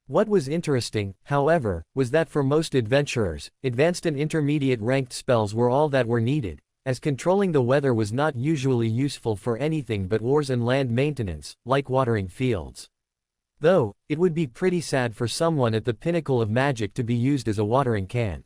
What was interesting, however, was that for most adventurers, advanced and intermediate ranked spells were all that were needed, as controlling the weather was not usually useful for anything but wars and land maintenance, like watering fields. Though, it would be pretty sad for someone at the pinnacle of magic to be used as a watering can.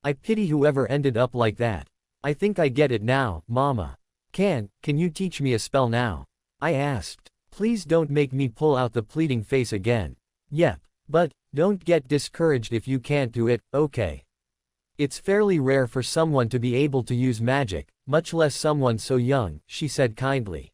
I pity whoever ended up like that. I think I get it now, Mama. Can you teach me a spell now? I asked. Please don't make me pull out the pleading face again. Yep. But, don't get discouraged if you can't do it, okay? It's fairly rare for someone to be able to use magic, much less someone so young, she said kindly.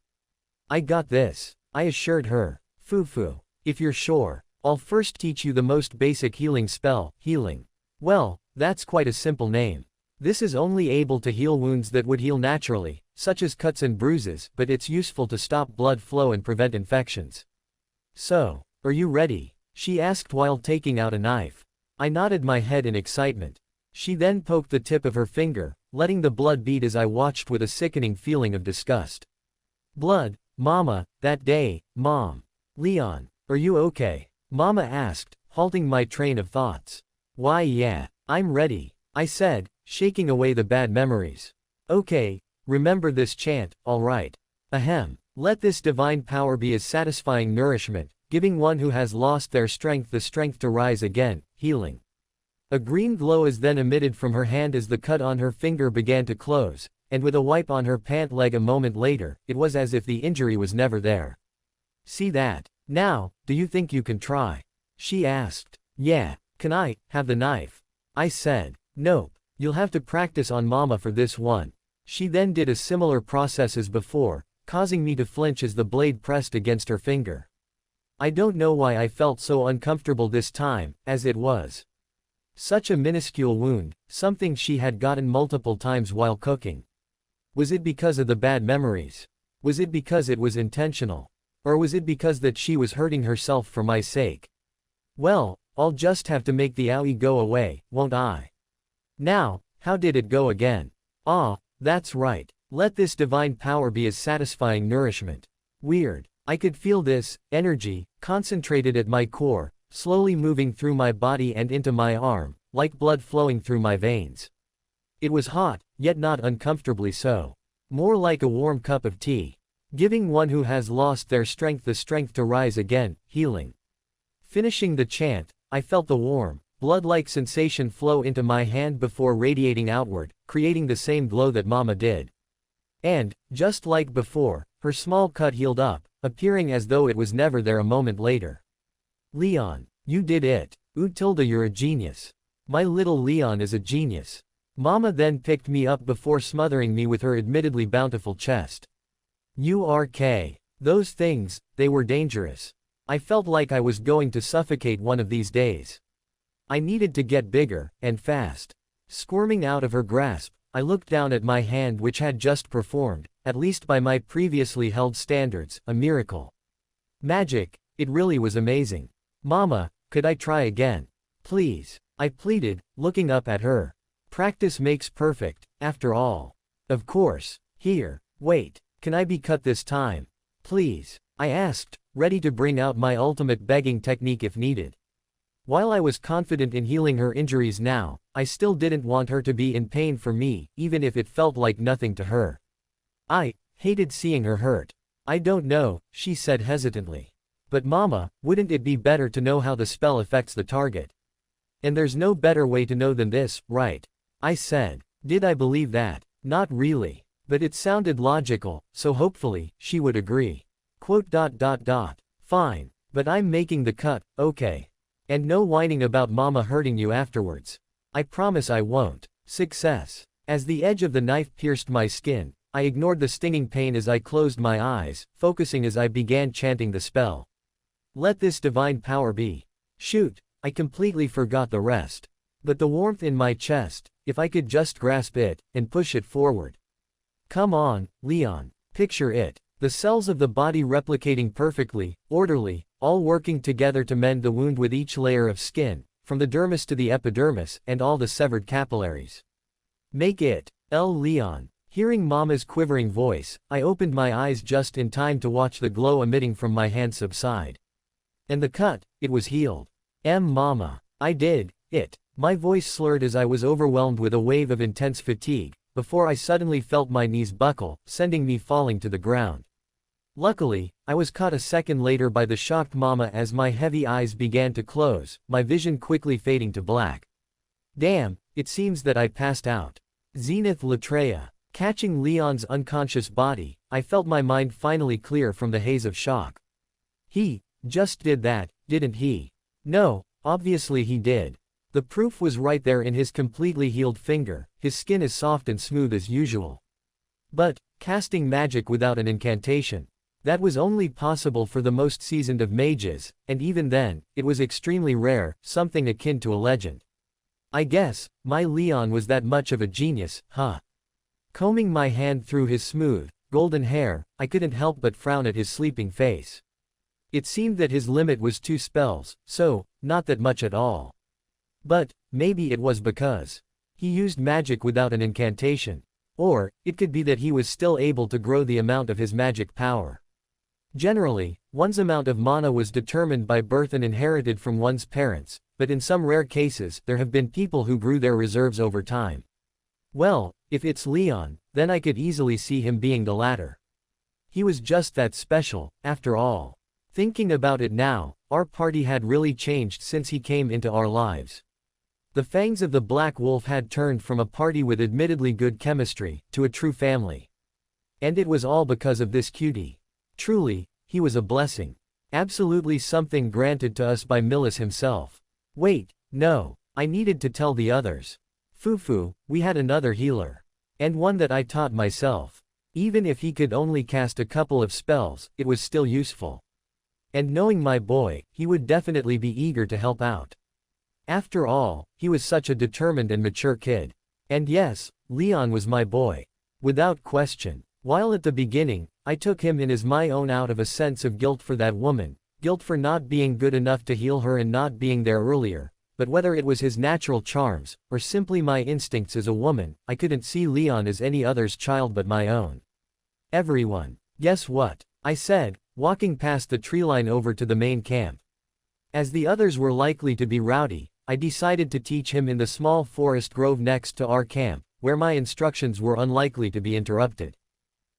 I got this, I assured her. Foo-foo. If you're sure, I'll first teach you the most basic healing spell, healing. Well, that's quite a simple name. This is only able to heal wounds that would heal naturally, such as cuts and bruises, but it's useful to stop blood flow and prevent infections. So, are you ready? She asked while taking out a knife. I nodded my head in excitement. She then poked the tip of her finger, letting the blood bead as I watched with a sickening feeling of disgust. Blood, Mama, that day, Mom. Leon, are you okay? Mama asked, halting my train of thoughts. Why yeah, I'm ready, I said, shaking away the bad memories. Okay, remember this chant, alright. Ahem. Let this divine power be as satisfying nourishment, giving one who has lost their strength the strength to rise again, healing. A green glow is then emitted from her hand as the cut on her finger began to close, and with a wipe on her pant leg a moment later, it was as if the injury was never there. See that? Now, do you think you can try? She asked. Yeah, can I have the knife? I said. Nope, you'll have to practice on Mama for this one. She then did a similar process as before, causing me to flinch as the blade pressed against her finger. I don't know why I felt so uncomfortable this time, as it was such a minuscule wound, something she had gotten multiple times while cooking. Was it because of the bad memories? Was it because it was intentional? Or was it because that she was hurting herself for my sake? Well, I'll just have to make the owie go away, won't I? Now, how did it go again? Ah, that's right. Let this divine power be as satisfying nourishment. Weird. I could feel this energy, concentrated at my core, slowly moving through my body and into my arm, like blood flowing through my veins. It was hot, yet not uncomfortably so. More like a warm cup of tea. Giving one who has lost their strength the strength to rise again, healing. Finishing the chant, I felt the warm, blood-like sensation flow into my hand before radiating outward, creating the same glow that Mama did. And, just like before, her small cut healed up, appearing as though it was never there a moment later. Leon, you did it. Tilda, you're a genius. My little Leon is a genius. Mama then picked me up before smothering me with her admittedly bountiful chest. Those things, they were dangerous. I felt like I was going to suffocate one of these days. I needed to get bigger, and fast. Squirming out of her grasp, I looked down at my hand which had just performed, at least by my previously held standards, a miracle. Magic, it really was amazing. Mama, could I try again? Please, I pleaded, looking up at her. Practice makes perfect, after all. Of course. Here, wait, can I be cut this time? Please, I asked, ready to bring out my ultimate begging technique if needed. While I was confident in healing her injuries now, I still didn't want her to be in pain for me, even if it felt like nothing to her. I hated seeing her hurt. I don't know, she said hesitantly. But Mama, wouldn't it be better to know how the spell affects the target? And there's no better way to know than this, right? I said. Did I believe that? Not really. But it sounded logical, so hopefully, she would agree. Fine. But I'm making the cut, okay. And no whining about Mama hurting you afterwards. I promise I won't. Success. As the edge of the knife pierced my skin, I ignored the stinging pain as I closed my eyes, focusing as I began chanting the spell. Let this divine power be. Shoot, I completely forgot the rest. But the warmth in my chest, if I could just grasp it, and push it forward. Come on, Leon, picture it. The cells of the body replicating perfectly, orderly, all working together to mend the wound with each layer of skin, from the dermis to the epidermis, and all the severed capillaries. Make it. Leon. Hearing Mama's quivering voice, I opened my eyes just in time to watch the glow emitting from my hand subside. And the cut, it was healed. Mama. I did it. My voice slurred as I was overwhelmed with a wave of intense fatigue, before I suddenly felt my knees buckle, sending me falling to the ground. Luckily, I was caught a second later by the shocked Mama as my heavy eyes began to close, my vision quickly fading to black. Damn, it seems that I passed out. Zenith Latreia. Catching Leon's unconscious body, I felt my mind finally clear from the haze of shock. He just did that, didn't he? No, obviously he did. The proof was right there in his completely healed finger, his skin as soft and smooth as usual. But, casting magic without an incantation, that was only possible for the most seasoned of mages, and even then, it was extremely rare, something akin to a legend. I guess, my Leon was that much of a genius, huh? Combing my hand through his smooth, golden hair, I couldn't help but frown at his sleeping face. It seemed that his limit was 2 spells, so, not that much at all. But, maybe it was because he used magic without an incantation. Or, it could be that he was still able to grow the amount of his magic power. Generally, one's amount of mana was determined by birth and inherited from one's parents, but in some rare cases, there have been people who grew their reserves over time. Well, if it's Leon, then I could easily see him being the latter. He was just that special, after all. Thinking about it now, our party had really changed since he came into our lives. The fangs of the Black Wolf had turned from a party with admittedly good chemistry, to a true family. And it was all because of this cutie. Truly, he was a blessing. Absolutely something granted to us by Millis himself. Wait, no, I needed to tell the others. Fufu, we had another healer. And one that I taught myself. Even if he could only cast a couple of spells, it was still useful. And knowing my boy, he would definitely be eager to help out. After all, he was such a determined and mature kid. And yes, Leon was my boy. Without question. While at the beginning, I took him in as my own out of a sense of guilt for that woman, guilt for not being good enough to heal her and not being there earlier, but whether it was his natural charms, or simply my instincts as a woman, I couldn't see Leon as any other's child but my own. Everyone. Guess what? I said, walking past the tree line over to the main camp. As the others were likely to be rowdy, I decided to teach him in the small forest grove next to our camp, where my instructions were unlikely to be interrupted.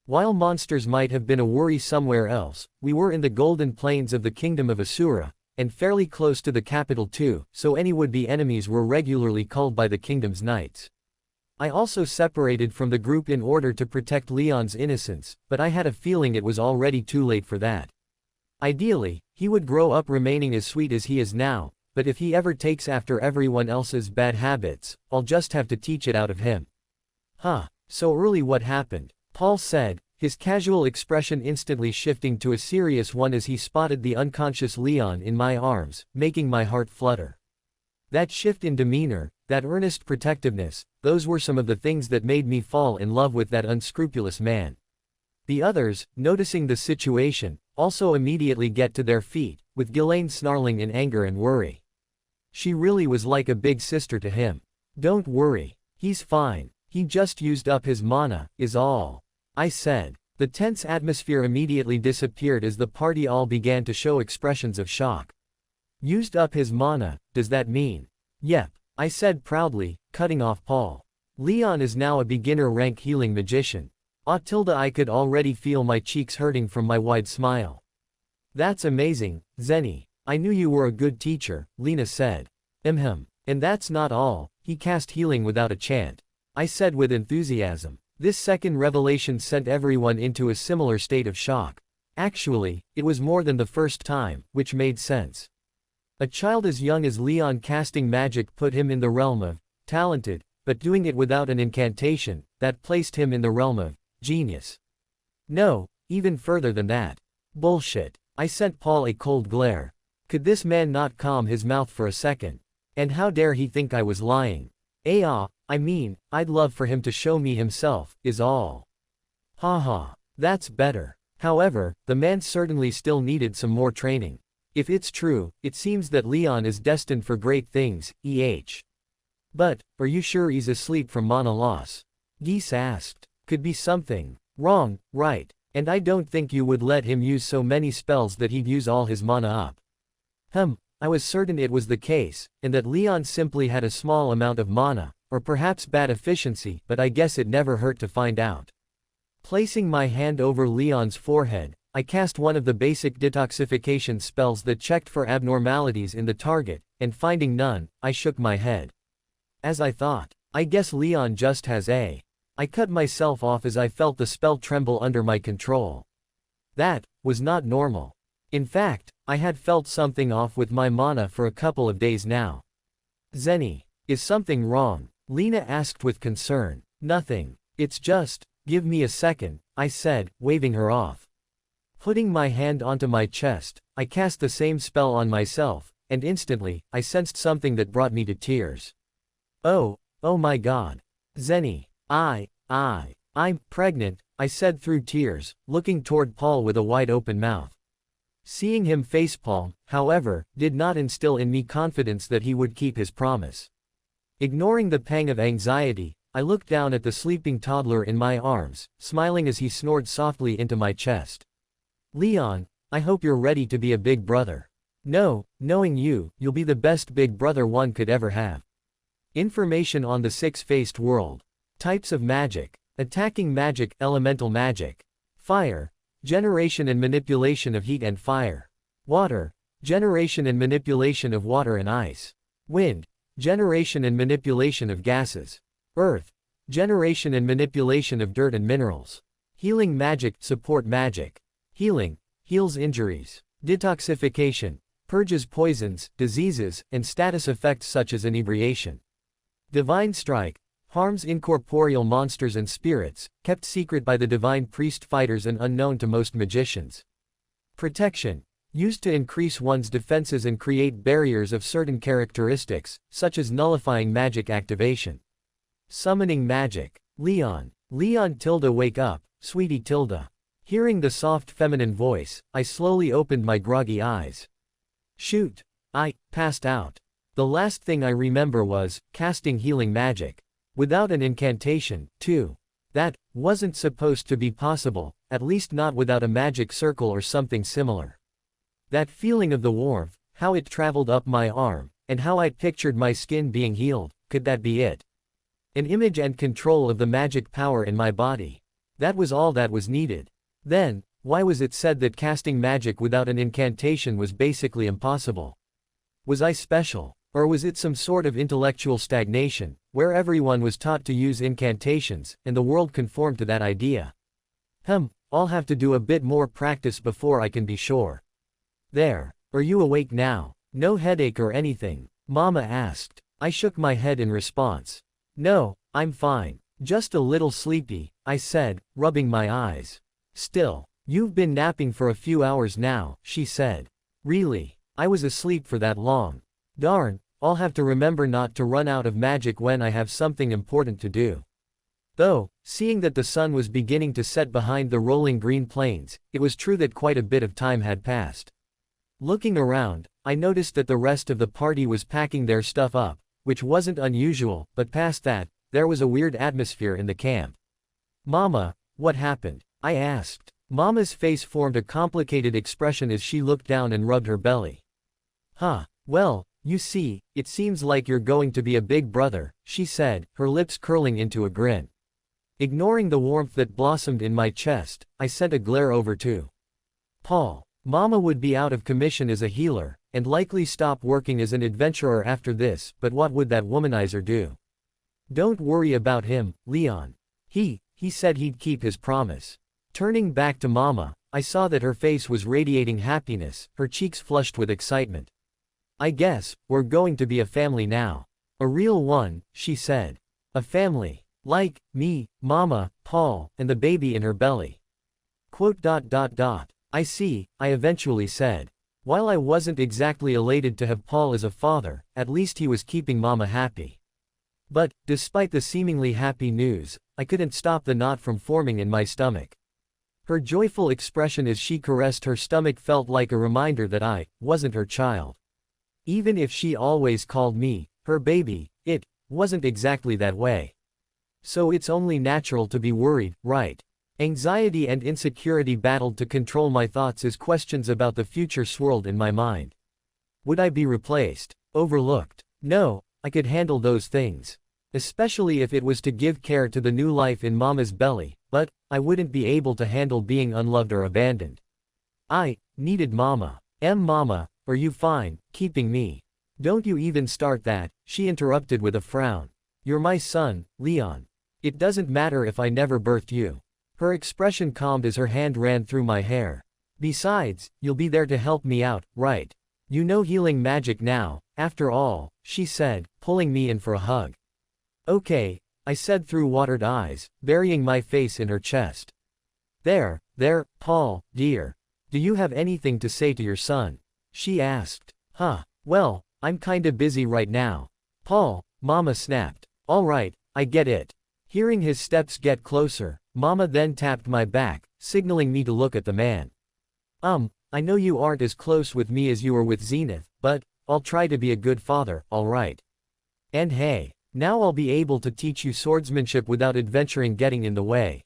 While monsters might have been a worry somewhere else, we were in the golden plains of the kingdom of Asura, and fairly close to the capital too, so any would-be enemies were regularly culled by the kingdom's knights. I also separated from the group in order to protect Leon's innocence, but I had a feeling it was already too late for that. Ideally, he would grow up remaining as sweet as he is now, but if he ever takes after everyone else's bad habits, I'll just have to teach it out of him. Huh, so early what happened? Paul said, his casual expression instantly shifting to a serious one as he spotted the unconscious Leon in my arms, making my heart flutter. That shift in demeanor, that earnest protectiveness, those were some of the things that made me fall in love with that unscrupulous man. The others, noticing the situation, also immediately get to their feet, with Ghislaine snarling in anger and worry. She really was like a big sister to him. Don't worry. He's fine. He just used up his mana, is all. I said. The tense atmosphere immediately disappeared as the party all began to show expressions of shock. Used up his mana, does that mean? Yep, I said proudly, cutting off Paul. Leon is now a beginner-rank healing magician. I could already feel my cheeks hurting from my wide smile. That's amazing, Zenny. I knew you were a good teacher, Lena said. And that's not all, he cast healing without a chant. I said with enthusiasm. This second revelation sent everyone into a similar state of shock. Actually, it was more than the first time, which made sense. A child as young as Leon casting magic put him in the realm of talented, but doing it without an incantation, that placed him in the realm of genius. No, even further than that. Bullshit. I sent Paul a cold glare. Could this man not calm his mouth for a second? And how dare he think I was lying? I mean, I'd love for him to show me himself, is all. Haha, that's better. However, the man certainly still needed some more training. If it's true, it seems that Leon is destined for great things, But, are you sure he's asleep from mana loss? Geese asked. Could be something wrong, right? And I don't think you would let him use so many spells that he'd use all his mana up. I was certain it was the case, and that Leon simply had a small amount of mana, or perhaps bad efficiency, but I guess it never hurt to find out. Placing my hand over Leon's forehead, I cast one of the basic detoxification spells that checked for abnormalities in the target, and finding none, I shook my head. As I thought, I guess Leon just has a. I cut myself off as I felt the spell tremble under my control. That was not normal. In fact, I had felt something off with my mana for a couple of days now. Zenny, is something wrong? Lena asked with concern. Nothing. It's just, give me a second, I said, waving her off. Putting my hand onto my chest, I cast the same spell on myself, and instantly, I sensed something that brought me to tears. Oh my god. Zenny, I'm pregnant, I said through tears, looking toward Paul with a wide open mouth. Seeing him facepalm, however, did not instill in me confidence that he would keep his promise. Ignoring the pang of anxiety, I looked down at the sleeping toddler in my arms, smiling as he snored softly into my chest. Leon, I hope you're ready to be a big brother. No, knowing you, you'll be the best big brother one could ever have. Information on the six-faced world. Types of magic. Attacking magic, elemental magic. Fire. Generation and manipulation of heat and fire. Water. Generation and manipulation of water and ice. Wind. Generation and manipulation of gases. Earth. Generation and manipulation of dirt and minerals. Healing magic. Support magic. Healing. Heals injuries. Detoxification. Purges poisons, diseases, and status effects such as inebriation. Divine strike. Harms incorporeal monsters and spirits, kept secret by the divine priest fighters and unknown to most magicians. Protection. Used to increase one's defenses and create barriers of certain characteristics, such as nullifying magic activation. Summoning magic. Leon. Leon tilde wake up, sweetie tilde. Hearing the soft feminine voice, I slowly opened my groggy eyes. Shoot. I passed out. The last thing I remember was casting healing magic. Without an incantation, too. That wasn't supposed to be possible, at least not without a magic circle or something similar. That feeling of the warmth, how it traveled up my arm, and how I pictured my skin being healed, could that be it? An image and control of the magic power in my body. That was all that was needed. Then, why was it said that casting magic without an incantation was basically impossible? Was I special? Or was it some sort of intellectual stagnation, where everyone was taught to use incantations, and the world conformed to that idea? I'll have to do a bit more practice before I can be sure. There. Are you awake now? No headache or anything? Mama asked. I shook my head in response. No, I'm fine. Just a little sleepy, I said, rubbing my eyes. Still, you've been napping for a few hours now, she said. Really? I was asleep for that long. Darn, I'll have to remember not to run out of magic when I have something important to do. Though, seeing that the sun was beginning to set behind the rolling green plains, it was true that quite a bit of time had passed. Looking around, I noticed that the rest of the party was packing their stuff up, which wasn't unusual, but past that, there was a weird atmosphere in the camp. Mama, what happened? I asked. Mama's face formed a complicated expression as she looked down and rubbed her belly. Well, you see, it seems like you're going to be a big brother, she said, her lips curling into a grin. Ignoring the warmth that blossomed in my chest, I sent a glare over to Paul. Mama would be out of commission as a healer, and likely stop working as an adventurer after this, but what would that womanizer do? Don't worry about him, Leon. He said he'd keep his promise. Turning back to Mama, I saw that her face was radiating happiness, her cheeks flushed with excitement. I guess, we're going to be a family now. A real one, she said. A family. Like, me, Mama, Paul, and the baby in her belly. I see, I eventually said. While I wasn't exactly elated to have Paul as a father, at least he was keeping Mama happy. But, despite the seemingly happy news, I couldn't stop the knot from forming in my stomach. Her joyful expression as she caressed her stomach felt like a reminder that I wasn't her child. Even if she always called me her baby, it wasn't exactly that way. So it's only natural to be worried, right? Anxiety and insecurity battled to control my thoughts as questions about the future swirled in my mind. Would I be replaced? Overlooked? No, I could handle those things. Especially if it was to give care to the new life in Mama's belly, but I wouldn't be able to handle being unloved or abandoned. I needed Mama. Mama, are you fine, keeping me? Don't you even start that, she interrupted with a frown. You're my son, Leon. It doesn't matter if I never birthed you. Her expression calmed as her hand ran through my hair. Besides, you'll be there to help me out, right? You know healing magic now, after all, she said, pulling me in for a hug. Okay, I said through watered eyes, burying my face in her chest. There, Paul, dear. Do you have anything to say to your son? She asked. Well, I'm kinda busy right now. Paul, Mama snapped. Alright, I get it. Hearing his steps get closer, Mama then tapped my back, signaling me to look at the man. I know you aren't as close with me as you were with Zenith, but I'll try to be a good father, alright? And hey, now I'll be able to teach you swordsmanship without adventuring getting in the way.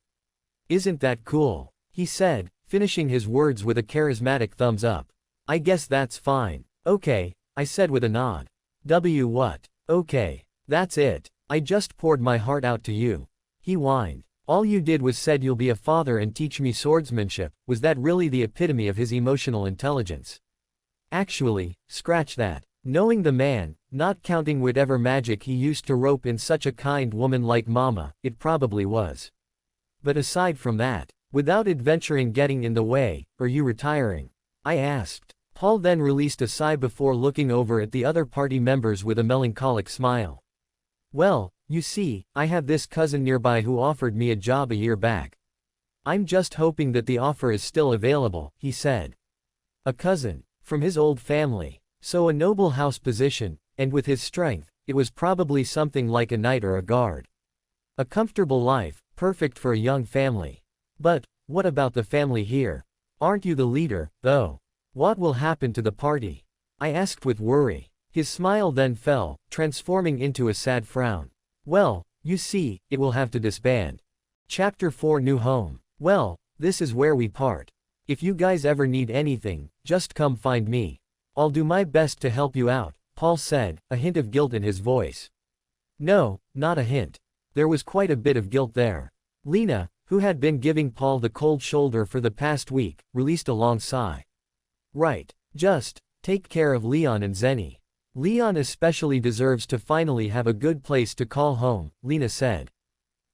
Isn't that cool? He said, finishing his words with a charismatic thumbs up. I guess that's fine. Okay, I said with a nod. What? Okay, that's it. I just poured my heart out to you. He whined. All you did was said you'll be a father and teach me swordsmanship. Was that really the epitome of his emotional intelligence? Actually, scratch that. Knowing the man, not counting whatever magic he used to rope in such a kind woman like Mama, it probably was. But aside from that, without adventuring getting in the way, are you retiring? I asked. Paul then released a sigh before looking over at the other party members with a melancholic smile. Well, you see, I have this cousin nearby who offered me a job a year back. I'm just hoping that the offer is still available, he said. A cousin, from his old family, so a noble house position, and with his strength, it was probably something like a knight or a guard. A comfortable life, perfect for a young family. But, what about the family here? Aren't you the leader, though? What will happen to the party? I asked with worry. His smile then fell, transforming into a sad frown. Well, you see, it will have to disband. Chapter 4 New Home. Well, this is where we part. If you guys ever need anything, just come find me. I'll do my best to help you out, Paul said, a hint of guilt in his voice. No, not a hint. There was quite a bit of guilt there. Lena, who had been giving Paul the cold shoulder for the past week, released a long sigh. Right. Just take care of Leon and Zenny. Leon especially deserves to finally have a good place to call home, Lena said.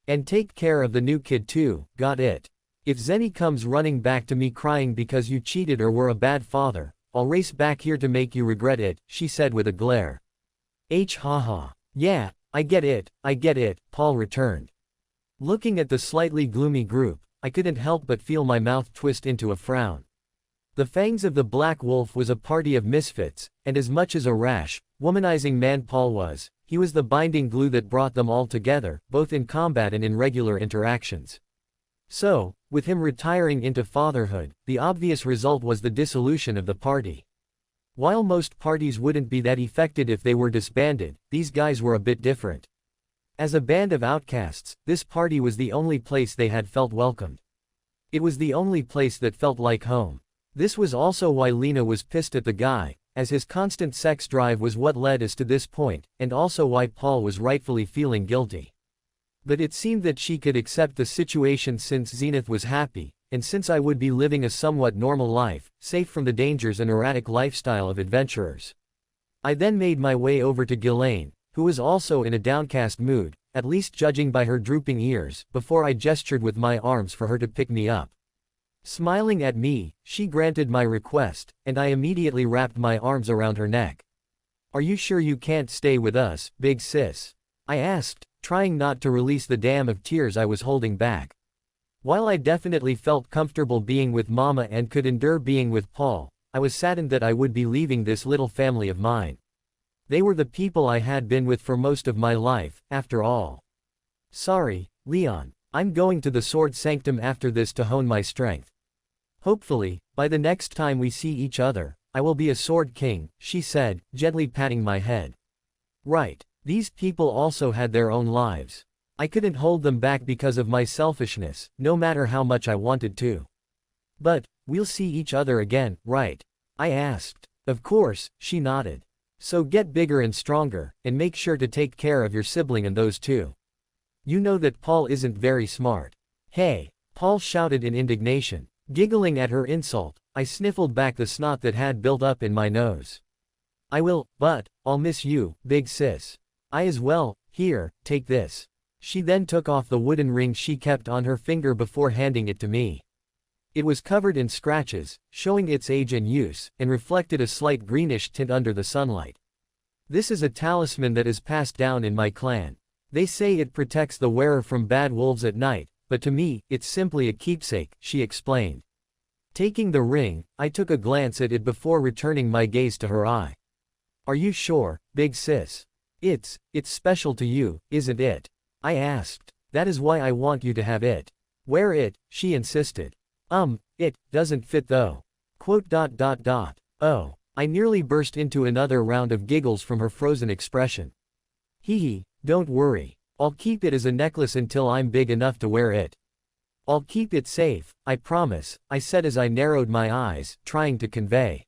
And take care of the new kid too, got it? If Zenny comes running back to me crying because you cheated or were a bad father, I'll race back here to make you regret it, she said with a glare. Haha. Yeah, I get it, Paul returned. Looking at the slightly gloomy group, I couldn't help but feel my mouth twist into a frown. The Fangs of the Black Wolf was a party of misfits, and as much as a rash, womanizing man Paul was, he was the binding glue that brought them all together, both in combat and in regular interactions. So, with him retiring into fatherhood, the obvious result was the dissolution of the party. While most parties wouldn't be that affected if they were disbanded, these guys were a bit different. As a band of outcasts, this party was the only place they had felt welcomed. It was the only place that felt like home. This was also why Lena was pissed at the guy, as his constant sex drive was what led us to this point, and also why Paul was rightfully feeling guilty. But it seemed that she could accept the situation since Zenith was happy, and since I would be living a somewhat normal life, safe from the dangers and erratic lifestyle of adventurers. I then made my way over to Ghislaine, who was also in a downcast mood, at least judging by her drooping ears, before I gestured with my arms for her to pick me up. Smiling at me, she granted my request, and I immediately wrapped my arms around her neck. Are you sure you can't stay with us, big sis? I asked, trying not to release the dam of tears I was holding back. While I definitely felt comfortable being with Mama and could endure being with Paul, I was saddened that I would be leaving this little family of mine. They were the people I had been with for most of my life, after all. Sorry, Leon. I'm going to the Sword Sanctum after this to hone my strength. Hopefully, by the next time we see each other, I will be a Sword King, she said, gently patting my head. Right. These people also had their own lives. I couldn't hold them back because of my selfishness, no matter how much I wanted to. But, we'll see each other again, right? I asked. Of course, she nodded. So get bigger and stronger, and make sure to take care of your sibling and those two. You know that Paul isn't very smart. Hey, Paul shouted in indignation. Giggling at her insult, I sniffled back the snot that had built up in my nose. I will, but, I'll miss you, big sis. I as well. Here, take this. She then took off the wooden ring she kept on her finger before handing it to me. It was covered in scratches, showing its age and use, and reflected a slight greenish tint under the sunlight. This is a talisman that is passed down in my clan. They say it protects the wearer from bad wolves at night, but to me, it's simply a keepsake, she explained. Taking the ring, I took a glance at it before returning my gaze to her eye. Are you sure, big sis? It's special to you, isn't it? I asked. That is why I want you to have it. Wear it, she insisted. It doesn't fit though. Oh, I nearly burst into another round of giggles from her frozen expression. Hee, don't worry. I'll keep it as a necklace until I'm big enough to wear it. I'll keep it safe, I promise, I said as I narrowed my eyes, trying to convey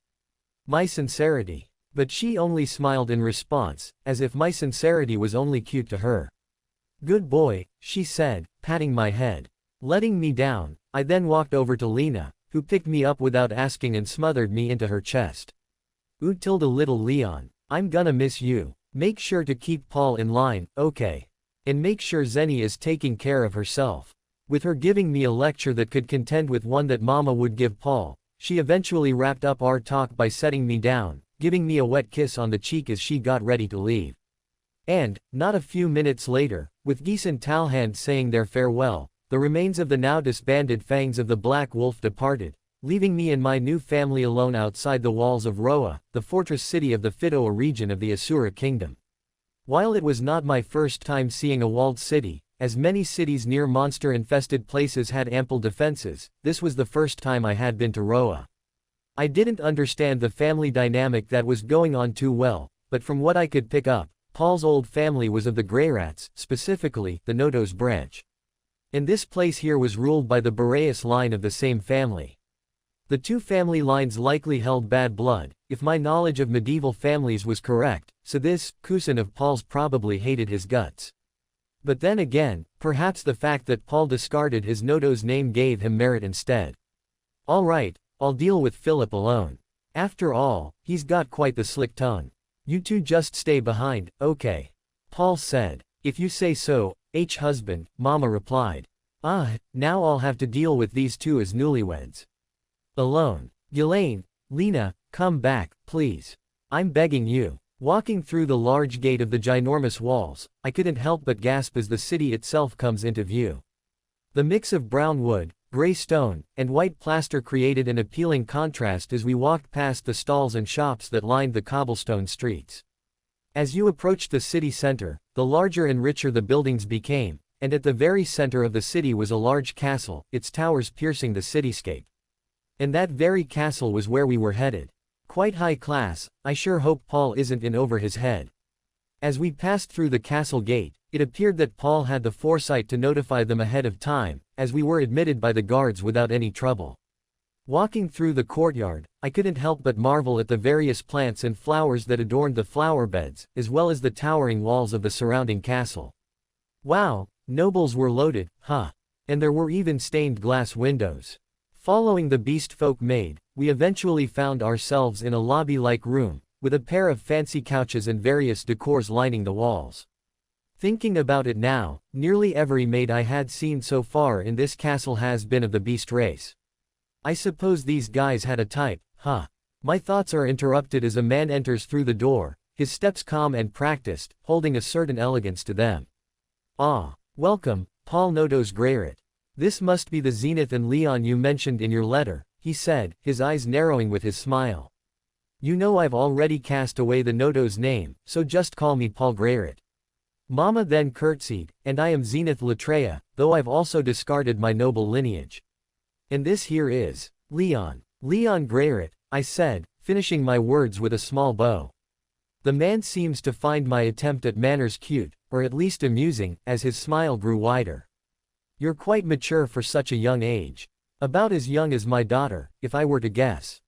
my sincerity. But she only smiled in response, as if my sincerity was only cute to her. Good boy, she said, patting my head. Letting me down, I then walked over to Lena, who picked me up without asking and smothered me into her chest. Ooh tilde little Leon, I'm gonna miss you. Make sure to keep Paul in line, okay? And make sure Zenny is taking care of herself. With her giving me a lecture that could contend with one that Mama would give Paul, she eventually wrapped up our talk by setting me down, giving me a wet kiss on the cheek as she got ready to leave. And, not a few minutes later, with Geese and Talhand saying their farewell, the remains of the now disbanded Fangs of the Black Wolf departed, leaving me and my new family alone outside the walls of Roa, the fortress city of the Fitoa region of the Asura kingdom. While it was not my first time seeing a walled city, as many cities near monster-infested places had ample defenses, this was the first time I had been to Roa. I didn't understand the family dynamic that was going on too well, but from what I could pick up, Paul's old family was of the Greyrats, specifically, the Nodos branch. And this place here was ruled by the Boreas line of the same family. The two family lines likely held bad blood, if my knowledge of medieval families was correct, so this cousin of Paul's probably hated his guts. But then again, perhaps the fact that Paul discarded his Nodos name gave him merit instead. Alright, I'll deal with Philip alone. After all, he's got quite the slick tongue. You two just stay behind, okay? Paul said. If you say so, husband, Mama replied. Now I'll have to deal with these two as newlyweds. Alone. Ghislaine, Lena, come back, please. I'm begging you. Walking through the large gate of the ginormous walls, I couldn't help but gasp as the city itself comes into view. The mix of brown wood, gray stone, and white plaster created an appealing contrast as we walked past the stalls and shops that lined the cobblestone streets. As you approached the city center, the larger and richer the buildings became, and at the very center of the city was a large castle, its towers piercing the cityscape. And that very castle was where we were headed. Quite high class, I sure hope Paul isn't in over his head. As we passed through the castle gate, it appeared that Paul had the foresight to notify them ahead of time, as we were admitted by the guards without any trouble. Walking through the courtyard, I couldn't help but marvel at the various plants and flowers that adorned the flower beds, as well as the towering walls of the surrounding castle. Wow, nobles were loaded, huh? And there were even stained glass windows. Following the beast folk maid, we eventually found ourselves in a lobby-like room, with a pair of fancy couches and various decors lining the walls. Thinking about it now, nearly every maid I had seen so far in this castle has been of the beast race. I suppose these guys had a type, huh? My thoughts are interrupted as a man enters through the door, his steps calm and practiced, holding a certain elegance to them. Welcome, Paul Rudeus Greyrat. This must be the Zenith and Leon you mentioned in your letter, he said, his eyes narrowing with his smile. You know I've already cast away the Nodos name, so just call me Paul Greyrat. Mama then curtsied, and I am Zenith Latreia, though I've also discarded my noble lineage. And this here is Leon Greyrat, I said, finishing my words with a small bow. The man seems to find my attempt at manners cute, or at least amusing, as his smile grew wider. You're quite mature for such a young age. About as young as my daughter, if I were to guess.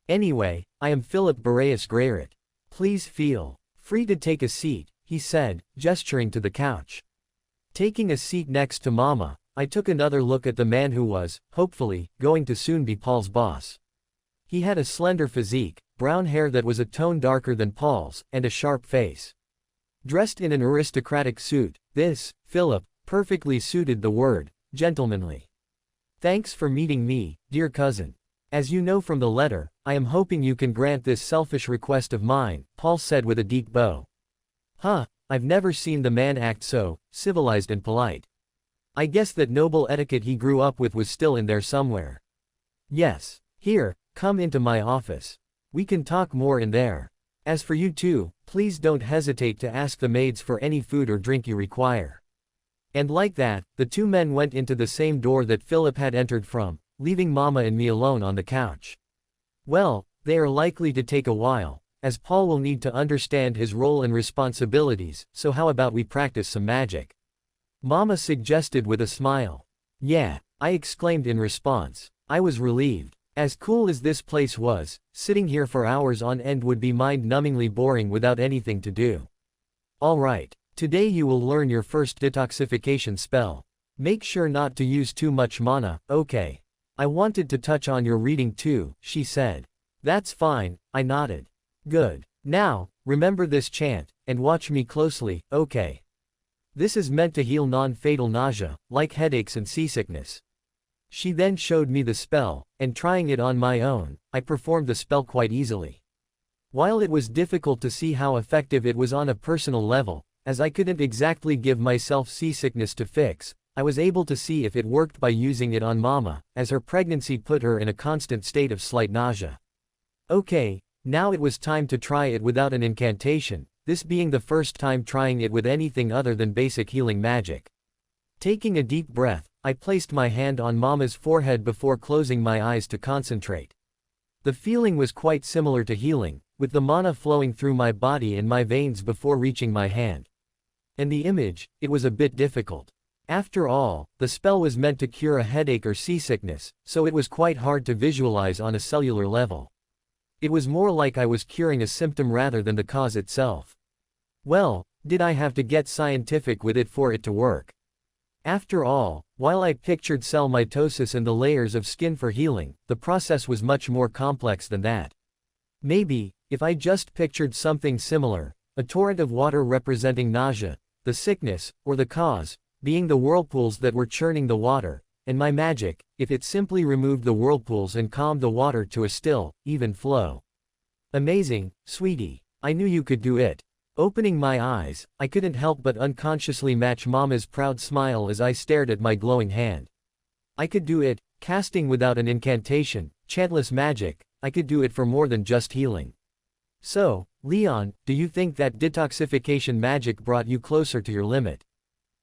Anyway, I am Philip Rudeus Greyrat. Please feel free to take a seat, he said, gesturing to the couch. Taking a seat next to Mama, I took another look at the man who was, hopefully, going to soon be Paul's boss. He had a slender physique, brown hair that was a tone darker than Paul's, and a sharp face. Dressed in an aristocratic suit, this, Philip, perfectly suited the word, gentlemanly. Thanks for meeting me, dear cousin. As you know from the letter, I am hoping you can grant this selfish request of mine, Paul said with a deep bow. I've never seen the man act so civilized and polite. I guess that noble etiquette he grew up with was still in there somewhere. Yes. Here, come into my office. We can talk more in there. As for you two, please don't hesitate to ask the maids for any food or drink you require. And like that, the two men went into the same door that Philip had entered from, leaving Mama and me alone on the couch. Well, they are likely to take a while, as Paul will need to understand his role and responsibilities, so how about we practice some magic? Mama suggested with a smile. Yeah, I exclaimed in response. I was relieved. As cool as this place was, sitting here for hours on end would be mind-numbingly boring without anything to do. Alright, today you will learn your first detoxification spell. Make sure not to use too much mana, okay? I wanted to touch on your reading too, she said. That's fine, I nodded. Good. Now, remember this chant, and watch me closely, okay? This is meant to heal non-fatal nausea, like headaches and seasickness. She then showed me the spell, and trying it on my own, I performed the spell quite easily. While it was difficult to see how effective it was on a personal level, as I couldn't exactly give myself seasickness to fix, I was able to see if it worked by using it on Mama, as her pregnancy put her in a constant state of slight nausea. Okay, now it was time to try it without an incantation, this being the first time trying it with anything other than basic healing magic. Taking a deep breath, I placed my hand on Mama's forehead before closing my eyes to concentrate. The feeling was quite similar to healing, with the mana flowing through my body and my veins before reaching my hand. And the image, it was a bit difficult. After all, the spell was meant to cure a headache or seasickness, so it was quite hard to visualize on a cellular level. It was more like I was curing a symptom rather than the cause itself. Well, did I have to get scientific with it for it to work? After all, while I pictured cell mitosis and the layers of skin for healing, the process was much more complex than that. Maybe, if I just pictured something similar, a torrent of water representing nausea, the sickness, or the cause, being the whirlpools that were churning the water, and my magic, if it simply removed the whirlpools and calmed the water to a still, even flow. Amazing, sweetie. I knew you could do it. Opening my eyes, I couldn't help but unconsciously match Mama's proud smile as I stared at my glowing hand. I could do it, casting without an incantation, chantless magic, I could do it for more than just healing. So, Leon, do you think that detoxification magic brought you closer to your limit?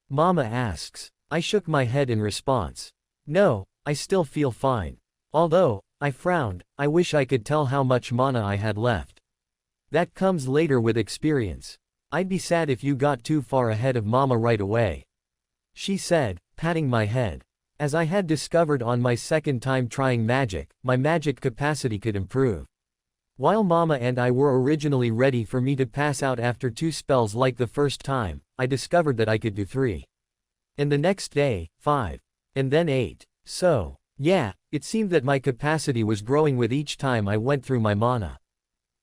Mama asks. I shook my head in response. No, I still feel fine. Although, I frowned, I wish I could tell how much mana I had left. That comes later with experience. I'd be sad if you got too far ahead of Mama right away. She said, patting my head. As I had discovered on my second time trying magic, my magic capacity could improve. While Mama and I were originally ready for me to pass out after 2 spells like the first time, I discovered that I could do 3. And the next day, 5. And then 8. So, yeah, it seemed that my capacity was growing with each time I went through my mana.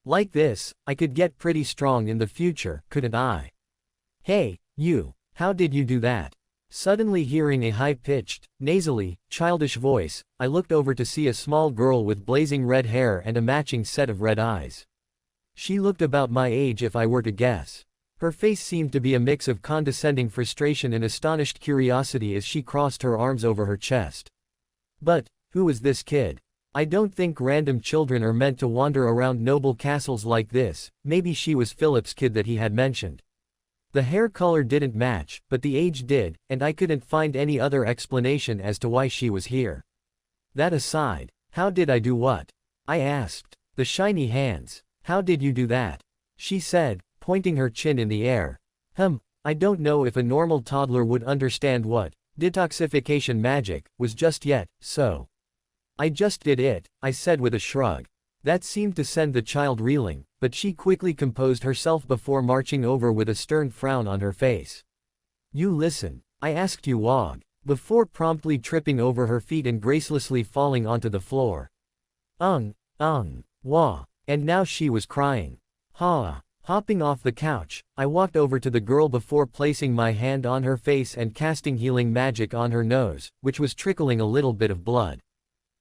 Like this, I could get pretty strong in the future, couldn't I? Hey, you, how did you do that? Suddenly hearing a high-pitched, nasally, childish voice, I looked over to see a small girl with blazing red hair and a matching set of red eyes. She looked about my age if I were to guess. Her face seemed to be a mix of condescending frustration and astonished curiosity as she crossed her arms over her chest. But, who was this kid? I don't think random children are meant to wander around noble castles like this. Maybe she was Philip's kid that he had mentioned. The hair color didn't match, but the age did, and I couldn't find any other explanation as to why she was here. That aside, how did I do what? I asked. The shiny hands. How did you do that? She said, pointing her chin in the air. I don't know if a normal toddler would understand what detoxification magic was just yet, so. I just did it, I said with a shrug. That seemed to send the child reeling, but she quickly composed herself before marching over with a stern frown on her face. You listen, I asked you Wog, before promptly tripping over her feet and gracelessly falling onto the floor. Wah. And now she was crying. Hopping off the couch, I walked over to the girl before placing my hand on her face and casting healing magic on her nose, which was trickling a little bit of blood.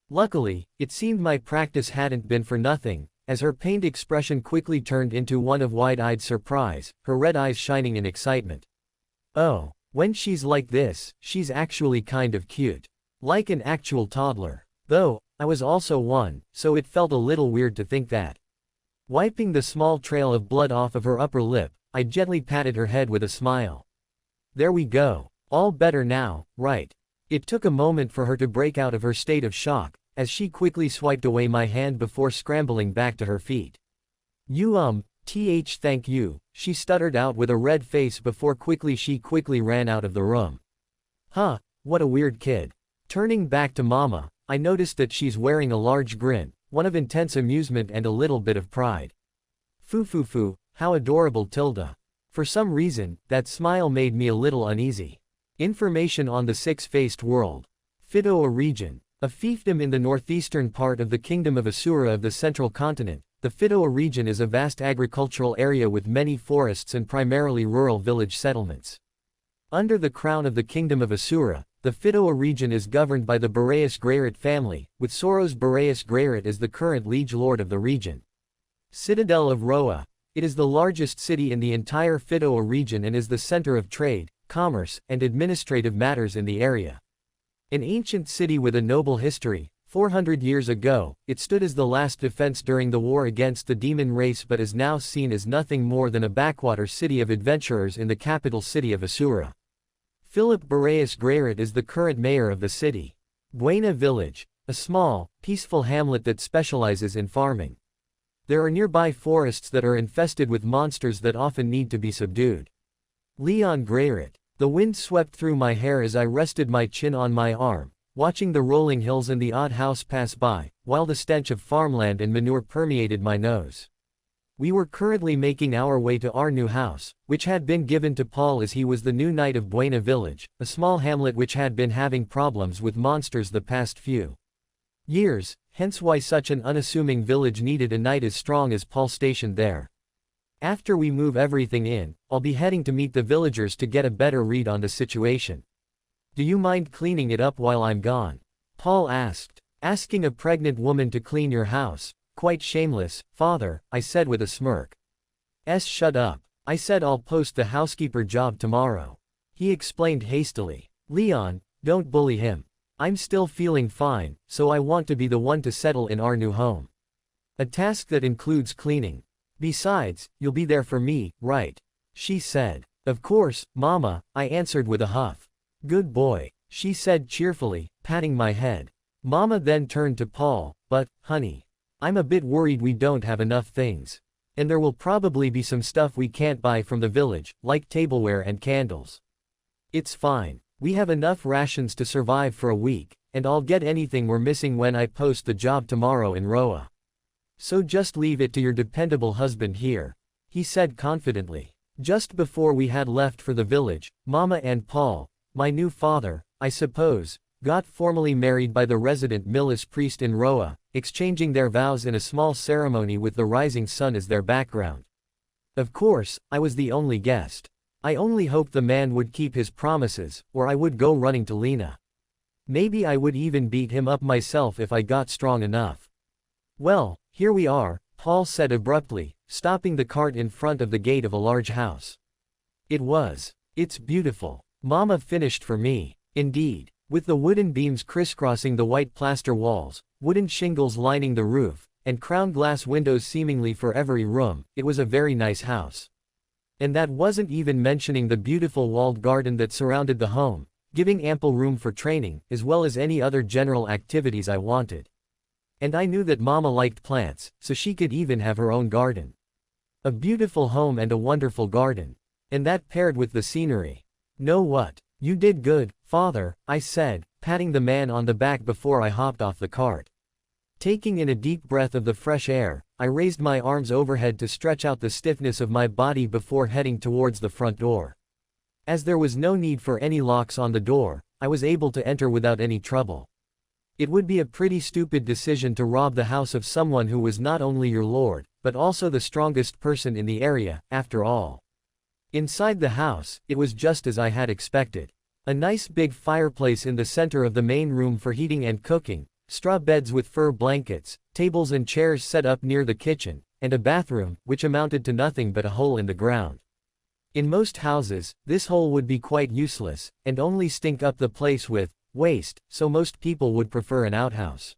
Luckily, it seemed my practice hadn't been for nothing, as her pained expression quickly turned into one of wide-eyed surprise, her red eyes shining in excitement. Oh, when she's like this, she's actually kind of cute. Like an actual toddler. Though, I was also one, so it felt a little weird to think that. Wiping the small trail of blood off of her upper lip, I gently patted her head with a smile. There we go. All better now, right? It took a moment for her to break out of her state of shock, as she quickly swiped away my hand before scrambling back to her feet. Thank you, she stuttered out with a red face before she quickly ran out of the room. What a weird kid. Turning back to Mama, I noticed that she's wearing a large grin, one of intense amusement and a little bit of pride. Foo, how adorable Tilda. For some reason, that smile made me a little uneasy. Information on the Six-Faced World. Fidoa region. A fiefdom in the northeastern part of the Kingdom of Asura of the Central Continent, the Fitoa region is a vast agricultural area with many forests and primarily rural village settlements. Under the crown of the Kingdom of Asura, the Fitoa region is governed by the Rudeus Greyrat family, with Soros Rudeus Greyrat as the current liege lord of the region. Citadel of Roa. It is the largest city in the entire Fitoa region and is the center of trade, commerce, and administrative matters in the area. An ancient city with a noble history, 400 years ago, it stood as the last defense during the war against the demon race but is now seen as nothing more than a backwater city of adventurers in the capital city of Asura. Philip Rudeus Greyrat is the current mayor of the city. Buena Village, a small, peaceful hamlet that specializes in farming. There are nearby forests that are infested with monsters that often need to be subdued. Leon Greyrat. The wind swept through my hair as I rested my chin on my arm, watching the rolling hills and the odd house pass by, while the stench of farmland and manure permeated my nose. We were currently making our way to our new house, which had been given to Paul as he was the new knight of Buena Village, a small hamlet which had been having problems with monsters the past few years, hence why such an unassuming village needed a knight as strong as Paul stationed there. After we move everything in, I'll be heading to meet the villagers to get a better read on the situation. Do you mind cleaning it up while I'm gone? Paul asked. Asking a pregnant woman to clean your house? Quite shameless, father, I said with a smirk. Shut up. I said I'll post the housekeeper job tomorrow. He explained hastily. Leon, don't bully him. I'm still feeling fine, so I want to be the one to settle in our new home. A task that includes cleaning. Besides, you'll be there for me, right? She said. Of course, Mama, I answered with a huff. Good boy, she said cheerfully, patting my head. Mama then turned to Paul, but, honey, I'm a bit worried we don't have enough things. And there will probably be some stuff we can't buy from the village, like tableware and candles. It's fine. We have enough rations to survive for a week, and I'll get anything we're missing when I post the job tomorrow in Roa. So just leave it to your dependable husband here, he said confidently. Just before we had left for the village, Mama and Paul, my new father, I suppose, got formally married by the resident Millis priest in Roa, exchanging their vows in a small ceremony with the rising sun as their background. Of course, I was the only guest. I only hoped the man would keep his promises, or I would go running to Lena. Maybe I would even beat him up myself if I got strong enough. Well, here we are, Paul said abruptly, stopping the cart in front of the gate of a large house. It's beautiful. Mama finished for me. Indeed. With the wooden beams crisscrossing the white plaster walls, wooden shingles lining the roof, and crown glass windows seemingly for every room, it was a very nice house. And that wasn't even mentioning the beautiful walled garden that surrounded the home, giving ample room for training, as well as any other general activities I wanted. And I knew that Mama liked plants, so she could even have her own garden. A beautiful home and a wonderful garden. And that paired with the scenery. Know what? You did good, father, I said, patting the man on the back before I hopped off the cart. Taking in a deep breath of the fresh air, I raised my arms overhead to stretch out the stiffness of my body before heading towards the front door. As there was no need for any locks on the door, I was able to enter without any trouble. It would be a pretty stupid decision to rob the house of someone who was not only your lord, but also the strongest person in the area, after all. Inside the house, it was just as I had expected. A nice big fireplace in the center of the main room for heating and cooking, straw beds with fur blankets, tables and chairs set up near the kitchen, and a bathroom, which amounted to nothing but a hole in the ground. In most houses, this hole would be quite useless, and only stink up the place with waste, so most people would prefer an outhouse.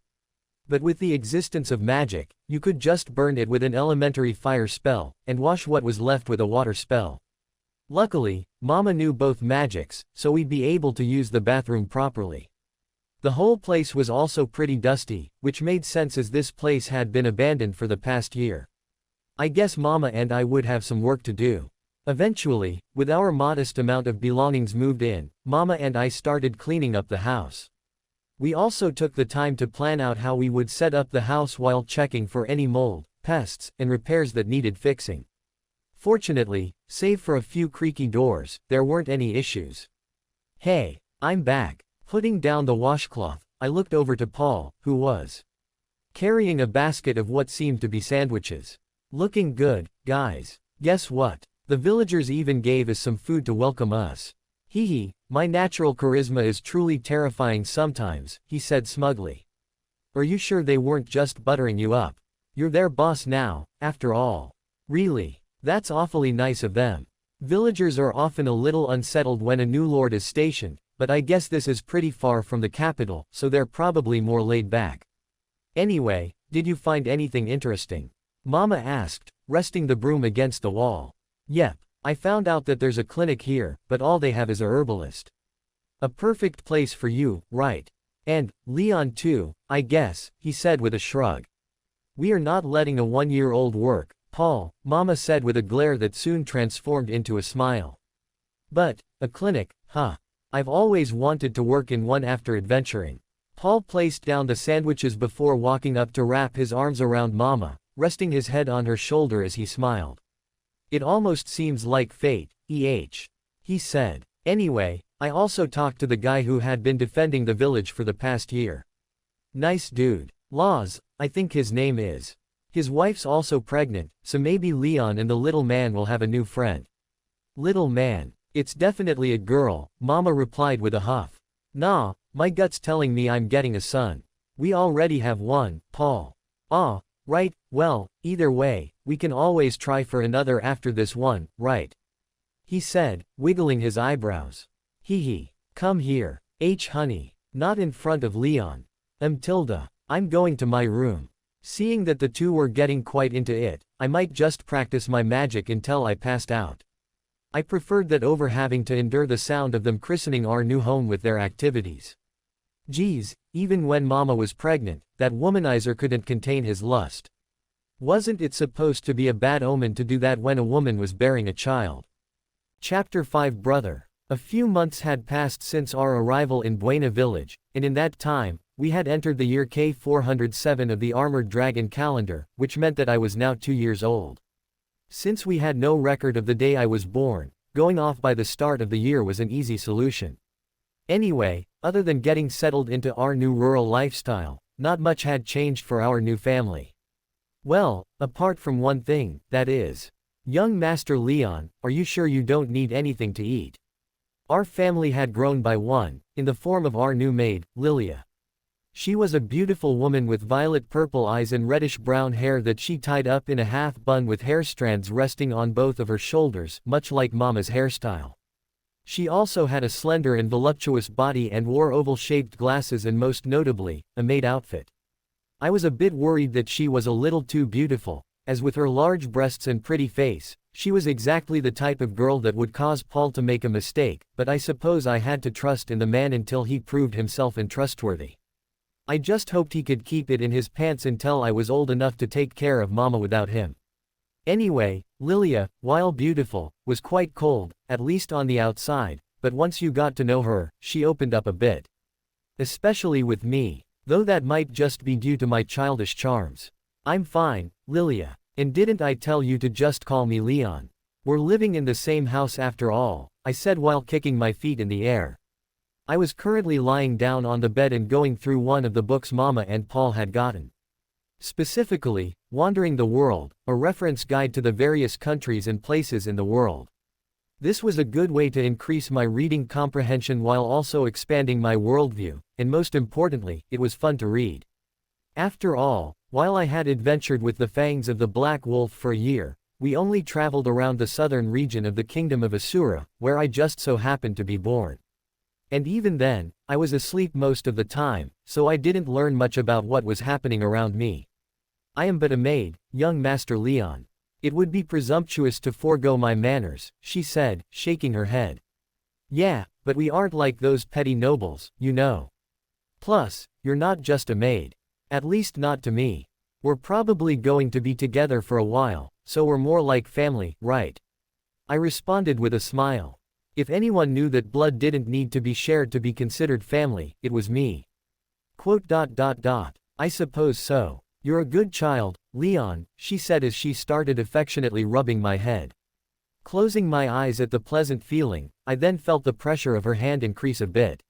But with the existence of magic, you could just burn it with an elementary fire spell, and wash what was left with a water spell. Luckily, Mama knew both magics, so we'd be able to use the bathroom properly. The whole place was also pretty dusty, which made sense as this place had been abandoned for the past year. I guess Mama and I would have some work to do. Eventually, with our modest amount of belongings moved in, Mama and I started cleaning up the house. We also took the time to plan out how we would set up the house while checking for any mold, pests, and repairs that needed fixing. Fortunately, save for a few creaky doors, there weren't any issues. Hey, I'm back. Putting down the washcloth, I looked over to Paul, who was carrying a basket of what seemed to be sandwiches. Looking good, guys. Guess what? The villagers even gave us some food to welcome us. Hee hee, my natural charisma is truly terrifying sometimes, he said smugly. Are you sure they weren't just buttering you up? You're their boss now, after all. Really? That's awfully nice of them. Villagers are often a little unsettled when a new lord is stationed, but I guess this is pretty far from the capital, so they're probably more laid back. Anyway, did you find anything interesting? Mama asked, resting the broom against the wall. Yep, I found out that there's a clinic here, but all they have is a herbalist. A perfect place for you, right? And, Leon too, I guess, he said with a shrug. We are not letting a 1-year-old work, Paul, Mama said with a glare that soon transformed into a smile. But, a clinic, huh? I've always wanted to work in one after adventuring. Paul placed down the sandwiches before walking up to wrap his arms around Mama, resting his head on her shoulder as he smiled. It almost seems like fate, he said. Anyway, I also talked to the guy who had been defending the village for the past year. Nice dude. Laws, I think his name is. His wife's also pregnant, so maybe Leon and the little man will have a new friend. Little man. It's definitely a girl, Mama replied with a huff. Nah, my gut's telling me I'm getting a son. We already have one, Paul. Ah, right, well, either way, we can always try for another after this one, right? He said, wiggling his eyebrows. Hee hee. Come here, honey. Not in front of Leon. Tilda. I'm going to my room. Seeing that the two were getting quite into it, I might just practice my magic until I passed out. I preferred that over having to endure the sound of them christening our new home with their activities. Geez, even when Mama was pregnant, that womanizer couldn't contain his lust. Wasn't it supposed to be a bad omen to do that when a woman was bearing a child? Chapter 5 Brother. A few months had passed since our arrival in Buena Village, and in that time, we had entered the year K407 of the Armored Dragon calendar, which meant that I was now 2 years old. Since we had no record of the day I was born, going off by the start of the year was an easy solution. Anyway, other than getting settled into our new rural lifestyle, not much had changed for our new family. Well, apart from one thing, that is. Young Master Leon, are you sure you don't need anything to eat? Our family had grown by one, in the form of our new maid, Lilia. She was a beautiful woman with violet-purple eyes and reddish-brown hair that she tied up in a half-bun with hair strands resting on both of her shoulders, much like Mama's hairstyle. She also had a slender and voluptuous body and wore oval-shaped glasses and most notably, a maid outfit. I was a bit worried that she was a little too beautiful, as with her large breasts and pretty face, she was exactly the type of girl that would cause Paul to make a mistake, but I suppose I had to trust in the man until he proved himself untrustworthy. I just hoped he could keep it in his pants until I was old enough to take care of Mama without him. Anyway, Lilia, while beautiful, was quite cold, at least on the outside, but once you got to know her, she opened up a bit. Especially with me, though that might just be due to my childish charms. I'm fine, Lilia. And didn't I tell you to just call me Leon? We're living in the same house after all, I said while kicking my feet in the air. I was currently lying down on the bed and going through one of the books Mama and Paul had gotten. Specifically, Wandering the World, a reference guide to the various countries and places in the world. This was a good way to increase my reading comprehension while also expanding my worldview, and most importantly, it was fun to read. After all, while I had adventured with the fangs of the Black Wolf for a year, we only traveled around the southern region of the Kingdom of Asura, where I just so happened to be born. And even then, I was asleep most of the time, so I didn't learn much about what was happening around me. I am but a maid, young Master Leon. It would be presumptuous to forego my manners, she said, shaking her head. Yeah, but we aren't like those petty nobles, you know. Plus, you're not just a maid. At least not to me. We're probably going to be together for a while, so we're more like family, right? I responded with a smile. If anyone knew that blood didn't need to be shared to be considered family, it was me. I suppose so. You're a good child, Leon, she said as she started affectionately rubbing my head. Closing my eyes at the pleasant feeling, I then felt the pressure of her hand increase a bit.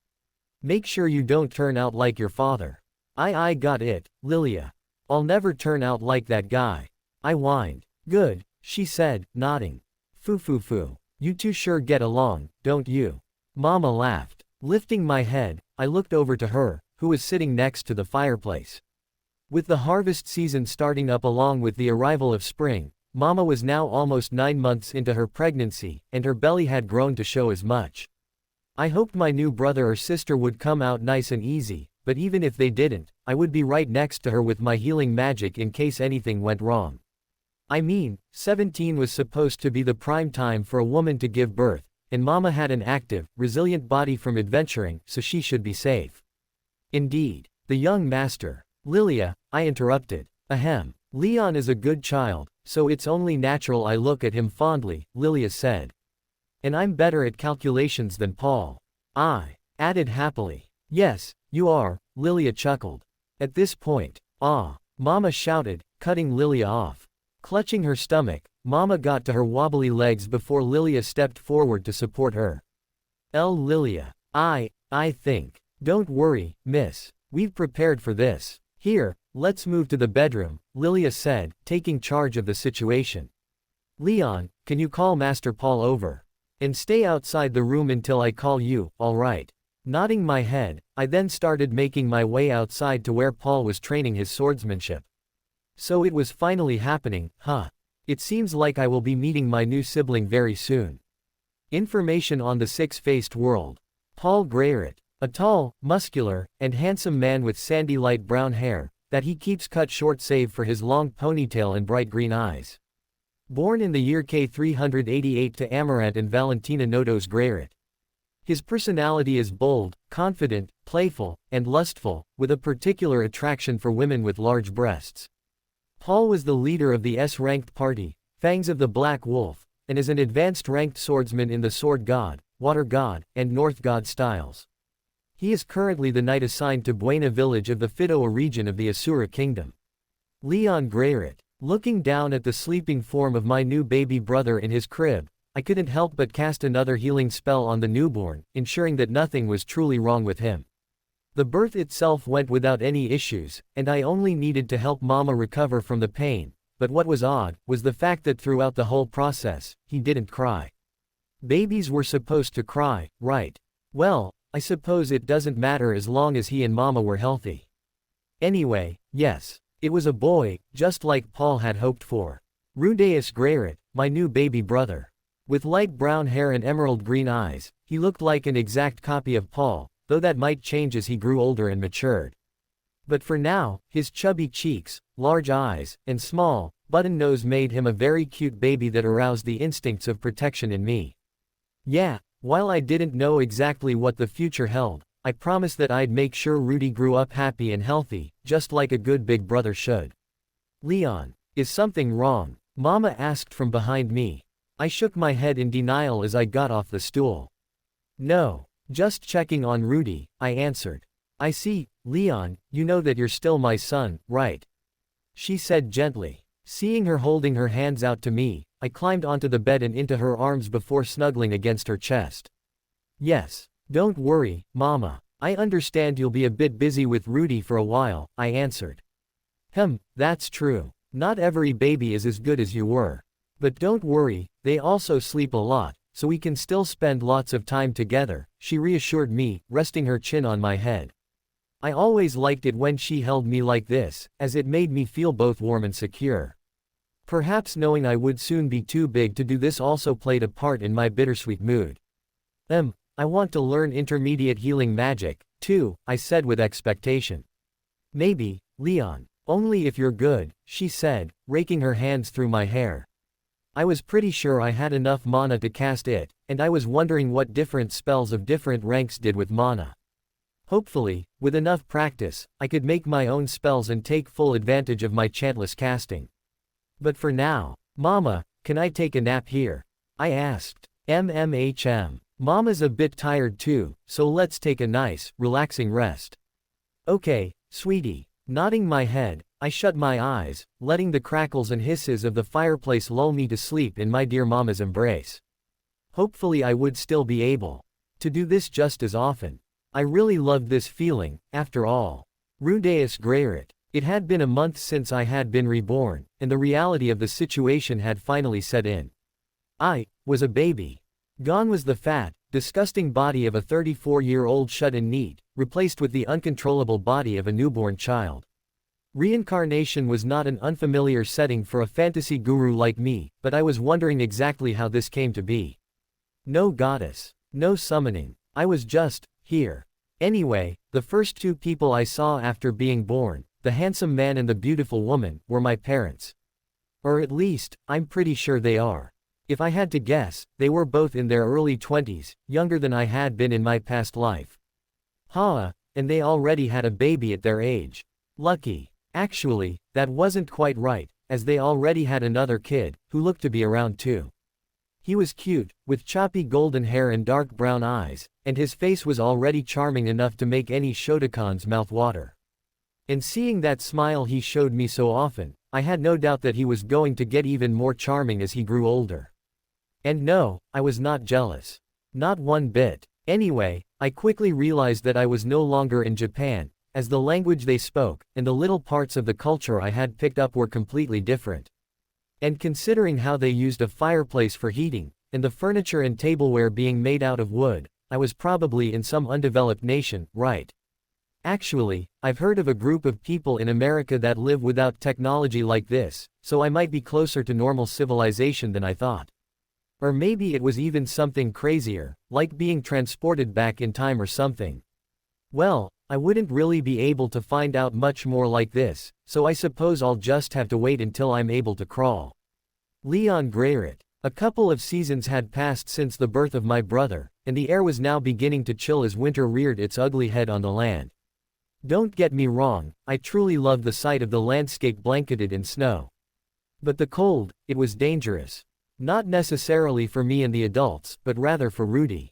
Make sure you don't turn out like your father. I got it, Lilia. I'll never turn out like that guy. I whined. Good, she said, nodding. Foo. You two sure get along, don't you? Mama laughed. Lifting my head, I looked over to her, who was sitting next to the fireplace. With the harvest season starting up along with the arrival of spring, Mama was now almost 9 months into her pregnancy, and her belly had grown to show as much. I hoped my new brother or sister would come out nice and easy, but even if they didn't, I would be right next to her with my healing magic in case anything went wrong. I mean, 17 was supposed to be the prime time for a woman to give birth, and Mama had an active, resilient body from adventuring, so she should be safe. Indeed. The young master. Lilia, I interrupted. Ahem. Leon is a good child, so it's only natural I look at him fondly, Lilia said. And I'm better at calculations than Paul. I added happily. Yes, you are, Lilia chuckled. At this point, Mama shouted, cutting Lilia off. Clutching her stomach, Mama got to her wobbly legs before Lilia stepped forward to support her. Lilia. I think. Don't worry, miss. We've prepared for this. Here, let's move to the bedroom, Lilia said, taking charge of the situation. Leon, can you call Master Paul over? And stay outside the room until I call you, all right? Nodding my head, I then started making my way outside to where Paul was training his swordsmanship. So it was finally happening, huh? It seems like I will be meeting my new sibling very soon. Information on the six-faced world. Paul Greyrat. A tall, muscular, and handsome man with sandy light brown hair, that he keeps cut short save for his long ponytail and bright green eyes. Born in the year K388 to Amarant and Valentina Nodos Greyrat. His personality is bold, confident, playful, and lustful, with a particular attraction for women with large breasts. Paul was the leader of the S-ranked party, Fangs of the Black Wolf, and is an advanced ranked swordsman in the Sword God, Water God, and North God styles. He is currently the knight assigned to Buena village of the Fidoa region of the Asura kingdom. Leon Greyrat. Looking down at the sleeping form of my new baby brother in his crib, I couldn't help but cast another healing spell on the newborn, ensuring that nothing was truly wrong with him. The birth itself went without any issues, and I only needed to help Mama recover from the pain, but what was odd, was the fact that throughout the whole process, he didn't cry. Babies were supposed to cry, right? Well, I suppose it doesn't matter as long as he and Mama were healthy. Anyway, yes, it was a boy, just like Paul had hoped for. Rudeus Greyrat, my new baby brother. With light brown hair and emerald green eyes, he looked like an exact copy of Paul, though that might change as he grew older and matured. But for now, his chubby cheeks, large eyes, and small, button nose made him a very cute baby that aroused the instincts of protection in me. Yeah. While I didn't know exactly what the future held, I promised that I'd make sure Rudy grew up happy and healthy, just like a good big brother should. Leon. Is something wrong? Mama asked from behind me. I shook my head in denial as I got off the stool. No. Just checking on Rudy, I answered. I see, Leon, you know that you're still my son, right? She said gently. Seeing her holding her hands out to me, I climbed onto the bed and into her arms before snuggling against her chest. Yes. Don't worry, Mama. I understand you'll be a bit busy with Rudy for a while, I answered. That's true. Not every baby is as good as you were. But don't worry, they also sleep a lot, so we can still spend lots of time together, she reassured me, resting her chin on my head. I always liked it when she held me like this, as it made me feel both warm and secure. Perhaps knowing I would soon be too big to do this also played a part in my bittersweet mood. I want to learn intermediate healing magic, too, I said with expectation. Maybe, Leon. Only if you're good, she said, raking her hands through my hair. I was pretty sure I had enough mana to cast it, and I was wondering what different spells of different ranks did with mana. Hopefully, with enough practice, I could make my own spells and take full advantage of my chantless casting. But for now, Mama, can I take a nap here? I asked. Mama's a bit tired too, so let's take a nice, relaxing rest. Okay, sweetie. Nodding my head, I shut my eyes, letting the crackles and hisses of the fireplace lull me to sleep in my dear Mama's embrace. Hopefully I would still be able to do this just as often. I really loved this feeling, after all. Rudeus Greyrat. It had been a month since I had been reborn, and the reality of the situation had finally set in. I was a baby. Gone was the fat, disgusting body of a 34-year-old shut-in NEET, replaced with the uncontrollable body of a newborn child. Reincarnation was not an unfamiliar setting for a fantasy guru like me, but I was wondering exactly how this came to be. No goddess. No summoning. I was just here. Anyway, the first two people I saw after being born, the handsome man and the beautiful woman, were my parents. Or at least, I'm pretty sure they are. If I had to guess, they were both in their early 20s, younger than I had been in my past life. And they already had a baby at their age. Lucky. Actually, that wasn't quite right, as they already had another kid, who looked to be around too. He was cute, with choppy golden hair and dark brown eyes, and his face was already charming enough to make any Shotokan's mouth water. And seeing that smile he showed me so often, I had no doubt that he was going to get even more charming as he grew older. And no, I was not jealous. Not one bit. Anyway, I quickly realized that I was no longer in Japan, as the language they spoke, and the little parts of the culture I had picked up were completely different. And considering how they used a fireplace for heating, and the furniture and tableware being made out of wood, I was probably in some undeveloped nation, right? Actually, I've heard of a group of people in America that live without technology like this, so I might be closer to normal civilization than I thought. Or maybe it was even something crazier, like being transported back in time or something. Well, I wouldn't really be able to find out much more like this, so I suppose I'll just have to wait until I'm able to crawl. Leon Greyrat. A couple of seasons had passed since the birth of my brother, and the air was now beginning to chill as winter reared its ugly head on the land. Don't get me wrong, I truly loved the sight of the landscape blanketed in snow. But the cold, it was dangerous. Not necessarily for me and the adults, but rather for Rudy.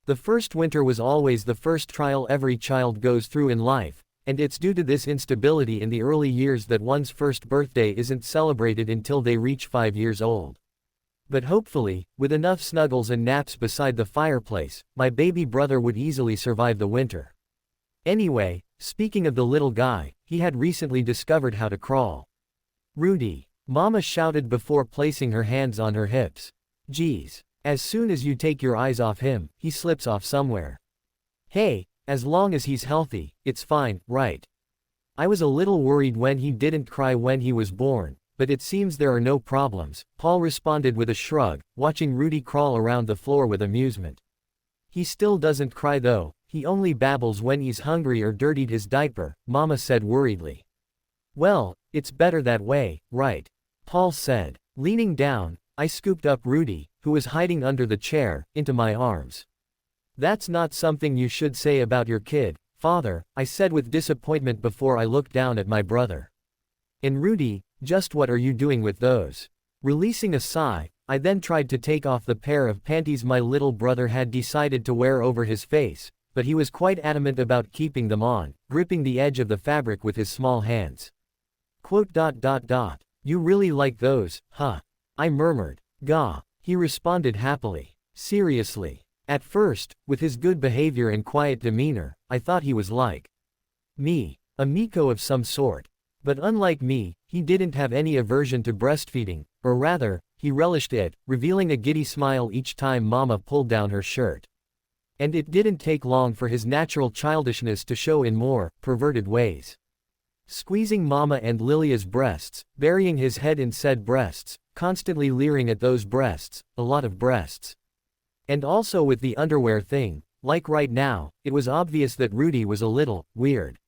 The first winter was always the first trial every child goes through in life, and it's due to this instability in the early years that one's first birthday isn't celebrated until they reach 5 years old. But hopefully, with enough snuggles and naps beside the fireplace, my baby brother would easily survive the winter. Anyway, speaking of the little guy, he had recently discovered how to crawl. Rudy. Mama shouted before placing her hands on her hips. Geez. As soon as you take your eyes off him, he slips off somewhere. Hey, as long as he's healthy, it's fine, right? I was a little worried when he didn't cry when he was born, but it seems there are no problems, Paul responded with a shrug, watching Rudy crawl around the floor with amusement. He still doesn't cry though, he only babbles when he's hungry or dirtied his diaper, Mama said worriedly. Well, it's better that way, right? Paul said. Leaning down, I scooped up Rudy, who was hiding under the chair, into my arms. That's not something you should say about your kid, father, I said with disappointment before I looked down at my brother. And Rudy, just what are you doing with those? Releasing a sigh, I then tried to take off the pair of panties my little brother had decided to wear over his face, but he was quite adamant about keeping them on, gripping the edge of the fabric with his small hands. You really like those, huh? I murmured. Gah. He responded happily. Seriously. At first, with his good behavior and quiet demeanor, I thought he was like me, a Miko of some sort. But unlike me, he didn't have any aversion to breastfeeding, or rather, he relished it, revealing a giddy smile each time Mama pulled down her shirt. And it didn't take long for his natural childishness to show in more perverted ways. Squeezing Mama and Lilia's breasts, burying his head in said breasts, constantly leering at those breasts, a lot of breasts. And also with the underwear thing, like right now, it was obvious that Rudy was a little weird.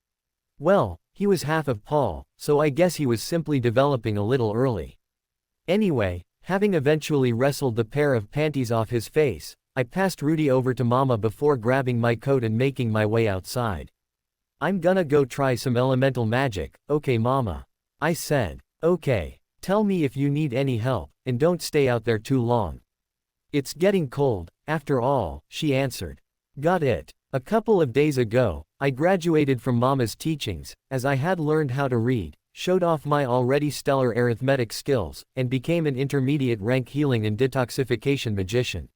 Well, he was half of Paul, so I guess he was simply developing a little early. Anyway, having eventually wrestled the pair of panties off his face, I passed Rudy over to Mama before grabbing my coat and making my way outside. I'm gonna go try some elemental magic, okay Mama? I said. Okay. Tell me if you need any help, and don't stay out there too long. It's getting cold, after all, she answered. Got it. A couple of days ago, I graduated from Mama's teachings, as I had learned how to read, showed off my already stellar arithmetic skills, and became an intermediate rank healing and detoxification magician.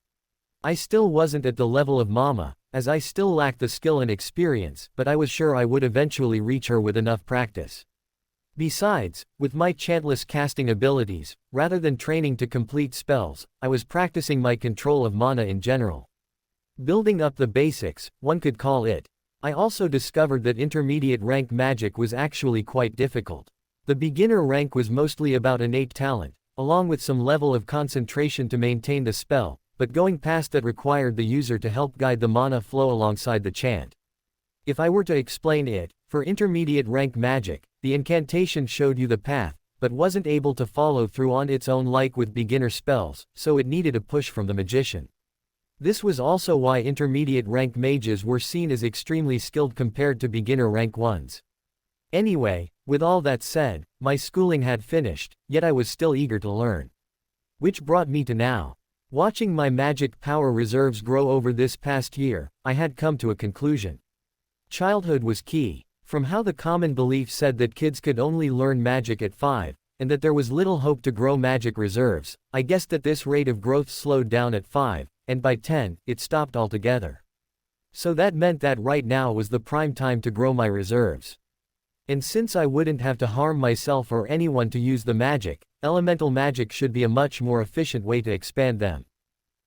I still wasn't at the level of Mama, as I still lacked the skill and experience, but I was sure I would eventually reach her with enough practice. Besides, with my chantless casting abilities, rather than training to complete spells, I was practicing my control of mana in general. Building up the basics, one could call it. I also discovered that intermediate rank magic was actually quite difficult. The beginner rank was mostly about innate talent, along with some level of concentration to maintain the spell, but going past that required the user to help guide the mana flow alongside the chant. If I were to explain it, for intermediate rank magic, the incantation showed you the path, but wasn't able to follow through on its own like with beginner spells, so it needed a push from the magician. This was also why intermediate rank mages were seen as extremely skilled compared to beginner rank ones. Anyway, with all that said, my schooling had finished, yet I was still eager to learn. Which brought me to now. Watching my magic power reserves grow over this past year, I had come to a conclusion. Childhood was key. From how the common belief said that kids could only learn magic at 5, and that there was little hope to grow magic reserves, I guessed that this rate of growth slowed down at 5, and by 10, it stopped altogether. So that meant that right now was the prime time to grow my reserves. And since I wouldn't have to harm myself or anyone to use the magic, elemental magic should be a much more efficient way to expand them.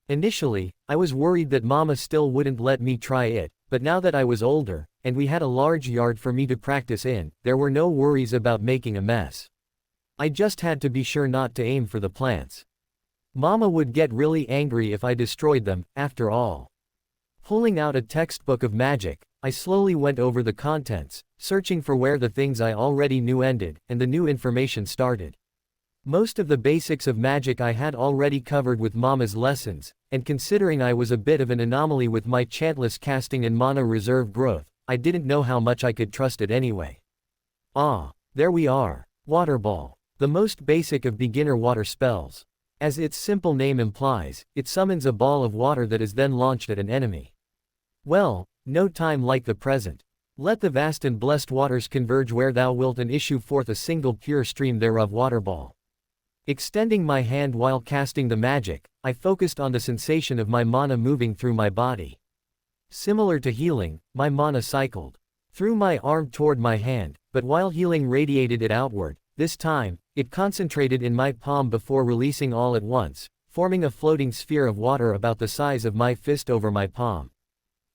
Initially, I was worried that Mama still wouldn't let me try it, but now that I was older, and we had a large yard for me to practice in, there were no worries about making a mess. I just had to be sure not to aim for the plants. Mama would get really angry if I destroyed them, after all. Pulling out a textbook of magic, I slowly went over the contents, searching for where the things I already knew ended, and the new information started. Most of the basics of magic I had already covered with Mama's lessons, and considering I was a bit of an anomaly with my chantless casting and mana reserve growth, I didn't know how much I could trust it anyway. Ah, there we are. Water Ball. The most basic of beginner water spells. As its simple name implies, it summons a ball of water that is then launched at an enemy. Well, no time like the present. Let the vast and blessed waters converge where thou wilt and issue forth a single pure stream thereof. Water Ball. Extending my hand while casting the magic, I focused on the sensation of my mana moving through my body. Similar to healing, my mana cycled through my arm toward my hand, but while healing radiated it outward, this time, it concentrated in my palm before releasing all at once, forming a floating sphere of water about the size of my fist over my palm.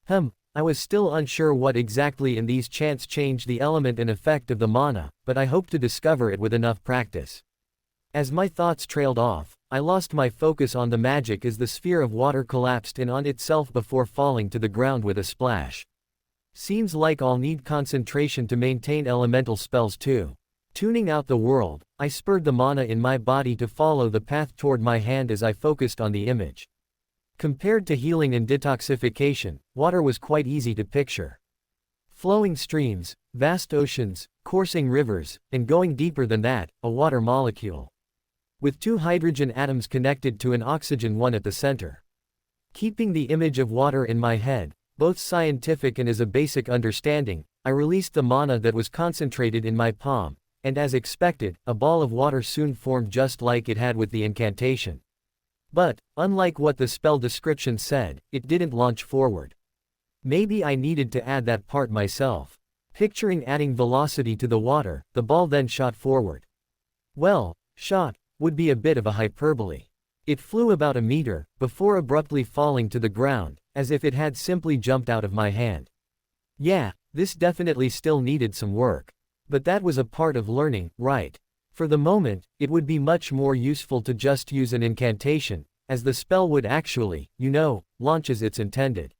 I was still unsure what exactly in these chants changed the element and effect of the mana, but I hoped to discover it with enough practice. As my thoughts trailed off, I lost my focus on the magic as the sphere of water collapsed in on itself before falling to the ground with a splash. Seems like I'll need concentration to maintain elemental spells too. Tuning out the world, I spurred the mana in my body to follow the path toward my hand as I focused on the image. Compared to healing and detoxification, water was quite easy to picture. Flowing streams, vast oceans, coursing rivers, and going deeper than that, a water molecule. With 2 hydrogen atoms connected to an oxygen one at the center. Keeping the image of water in my head, both scientific and as a basic understanding, I released the mana that was concentrated in my palm, and as expected, a ball of water soon formed just like it had with the incantation. But, unlike what the spell description said, it didn't launch forward. Maybe I needed to add that part myself. Picturing adding velocity to the water, the ball then shot forward. Well, shot would be a bit of a hyperbole. It flew about a meter, before abruptly falling to the ground, as if it had simply jumped out of my hand. Yeah, this definitely still needed some work. But that was a part of learning, right? For the moment, it would be much more useful to just use an incantation, as the spell would actually, launch as it's intended.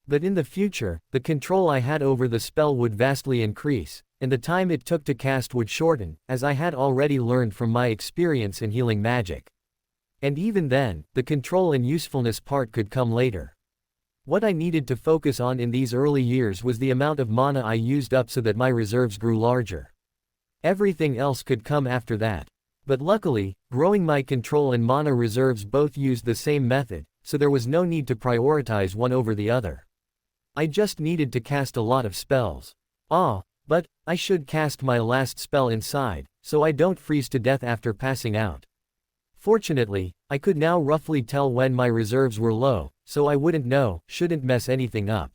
But in the future, the control I had over the spell would vastly increase, and the time it took to cast would shorten, as I had already learned from my experience in healing magic. And even then, the control and usefulness part could come later. What I needed to focus on in these early years was the amount of mana I used up so that my reserves grew larger. Everything else could come after that. But luckily, growing my control and mana reserves both used the same method, so there was no need to prioritize one over the other. I just needed to cast a lot of spells. But I should cast my last spell inside, so I don't freeze to death after passing out. Fortunately, I could now roughly tell when my reserves were low, so I shouldn't mess anything up.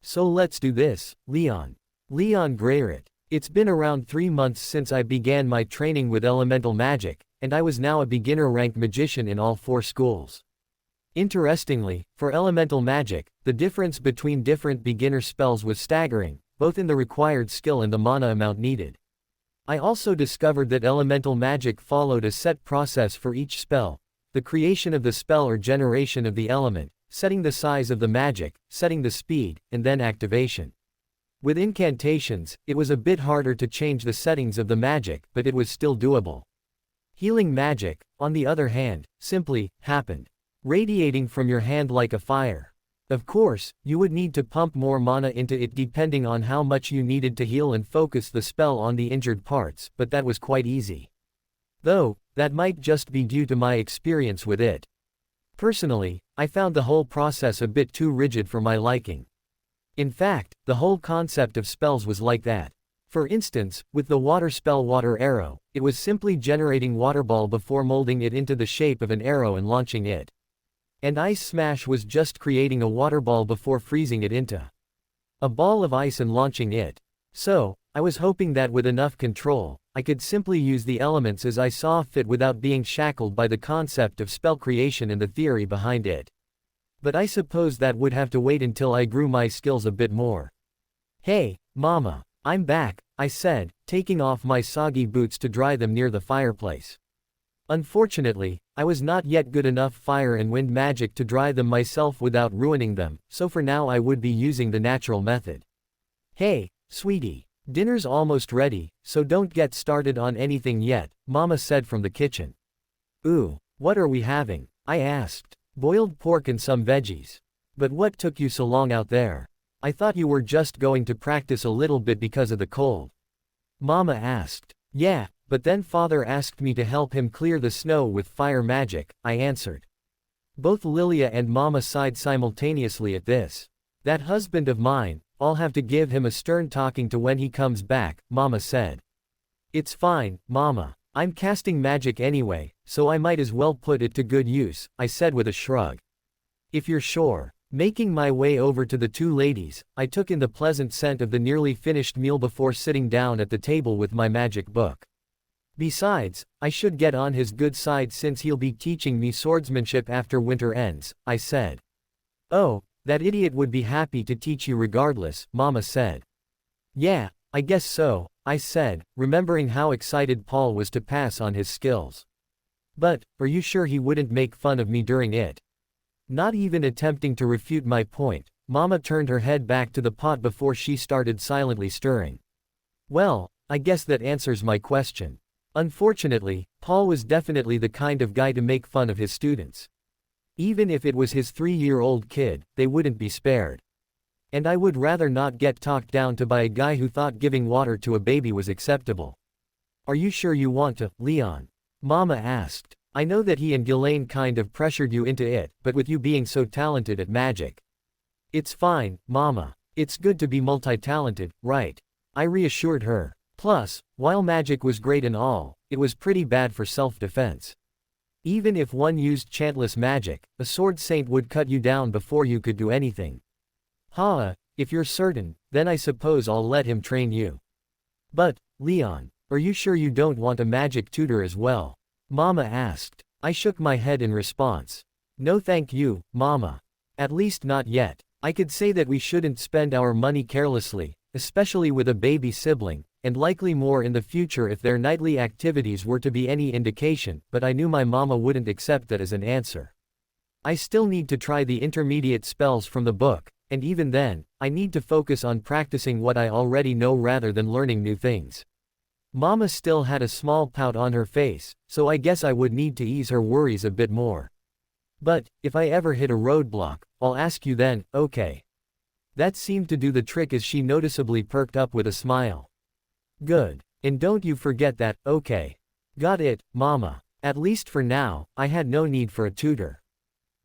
So let's do this, Leon. Leon Greyrat. It's been around 3 months since I began my training with elemental magic, and I was now a beginner-ranked magician in all 4 schools. Interestingly, for elemental magic, the difference between different beginner spells was staggering, both in the required skill and the mana amount needed. I also discovered that elemental magic followed a set process for each spell: the creation of the spell or generation of the element, setting the size of the magic, setting the speed, and then activation. With incantations, it was a bit harder to change the settings of the magic, but it was still doable. Healing magic, on the other hand, simply happened, radiating from your hand like a fire. Of course, you would need to pump more mana into it depending on how much you needed to heal and focus the spell on the injured parts, but that was quite easy. Though, that might just be due to my experience with it. Personally, I found the whole process a bit too rigid for my liking. In fact, the whole concept of spells was like that. For instance, with the water spell Water Arrow, it was simply generating water ball before molding it into the shape of an arrow and launching it. And Ice Smash was just creating a water ball before freezing it into a ball of ice and launching it. So, I was hoping that with enough control, I could simply use the elements as I saw fit without being shackled by the concept of spell creation and the theory behind it. But I suppose that would have to wait until I grew my skills a bit more. "Hey, Mama, I'm back," I said, taking off my soggy boots to dry them near the fireplace. Unfortunately, I was not yet good enough fire and wind magic to dry them myself without ruining them, so for now I would be using the natural method. "Hey, sweetie, dinner's almost ready, so don't get started on anything yet," Mama said from the kitchen. "Ooh, what are we having?" I asked. "Boiled pork and some veggies. But what took you so long out there? I thought you were just going to practice a little bit because of the cold." Mama asked. "Yeah, but then Father asked me to help him clear the snow with fire magic," I answered. Both Lilia and Mama sighed simultaneously at this. "That husband of mine, I'll have to give him a stern talking to when he comes back," Mama said. "It's fine, Mama. I'm casting magic anyway, so I might as well put it to good use," I said with a shrug. "If you're sure." Making my way over to the 2 ladies, I took in the pleasant scent of the nearly finished meal before sitting down at the table with my magic book. "Besides, I should get on his good side since he'll be teaching me swordsmanship after winter ends," I said. "Oh, that idiot would be happy to teach you regardless," Mama said. "Yeah, I guess so," I said, remembering how excited Paul was to pass on his skills. "But, are you sure he wouldn't make fun of me during it?" Not even attempting to refute my point, Mama turned her head back to the pot before she started silently stirring. "Well, I guess that answers my question. Unfortunately, Paul was definitely the kind of guy to make fun of his students. Even if it was his 3-year-old kid, they wouldn't be spared. And I would rather not get talked down to by a guy who thought giving water to a baby was acceptable." "Are you sure you want to, Leon?" Mama asked. "I know that he and Ghislaine kind of pressured you into it, but with you being so talented at magic." "It's fine, Mama. It's good to be multi-talented, right?" I reassured her. Plus, while magic was great and all, it was pretty bad for self-defense. Even if one used chantless magic, a sword saint would cut you down before you could do anything. If you're certain, then I suppose I'll let him train you." "But, Leon, are you sure you don't want a magic tutor as well?" Mama asked. I shook my head in response. "No thank you, Mama. At least not yet. I could say that we shouldn't spend our money carelessly, especially with a baby sibling, and likely more in the future if their nightly activities were to be any indication, but I knew my mama wouldn't accept that as an answer. I still need to try the intermediate spells from the book, and even then, I need to focus on practicing what I already know rather than learning new things." Mama still had a small pout on her face, so I guess I would need to ease her worries a bit more. "But, if I ever hit a roadblock, I'll ask you then, okay?" That seemed to do the trick as she noticeably perked up with a smile. "Good. And don't you forget that, okay?" "Got it, Mama." At least for now, I had no need for a tutor.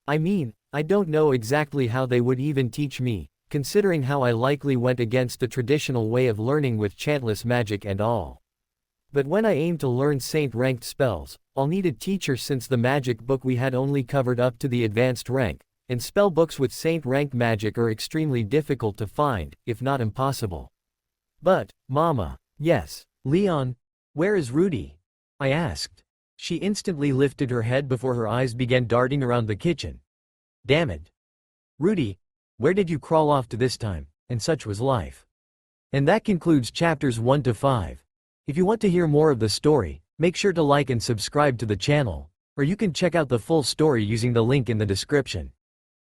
I mean, I don't know exactly how they would even teach me, considering how I likely went against the traditional way of learning with chantless magic and all. But when I aim to learn saint-ranked spells, I'll need a teacher since the magic book we had only covered up to the advanced rank, and spell books with saint-ranked magic are extremely difficult to find, if not impossible. "But, Mama, Yes, Leon. Where is Rudy? I asked. She instantly lifted her head before her eyes began darting around the kitchen. Damn it. Rudy, where did you crawl off to this time? And such was life. And that concludes chapters 1 to 5. If you want to hear more of the story, make sure to like and subscribe to the channel, or you can check out the full story using the link in the description.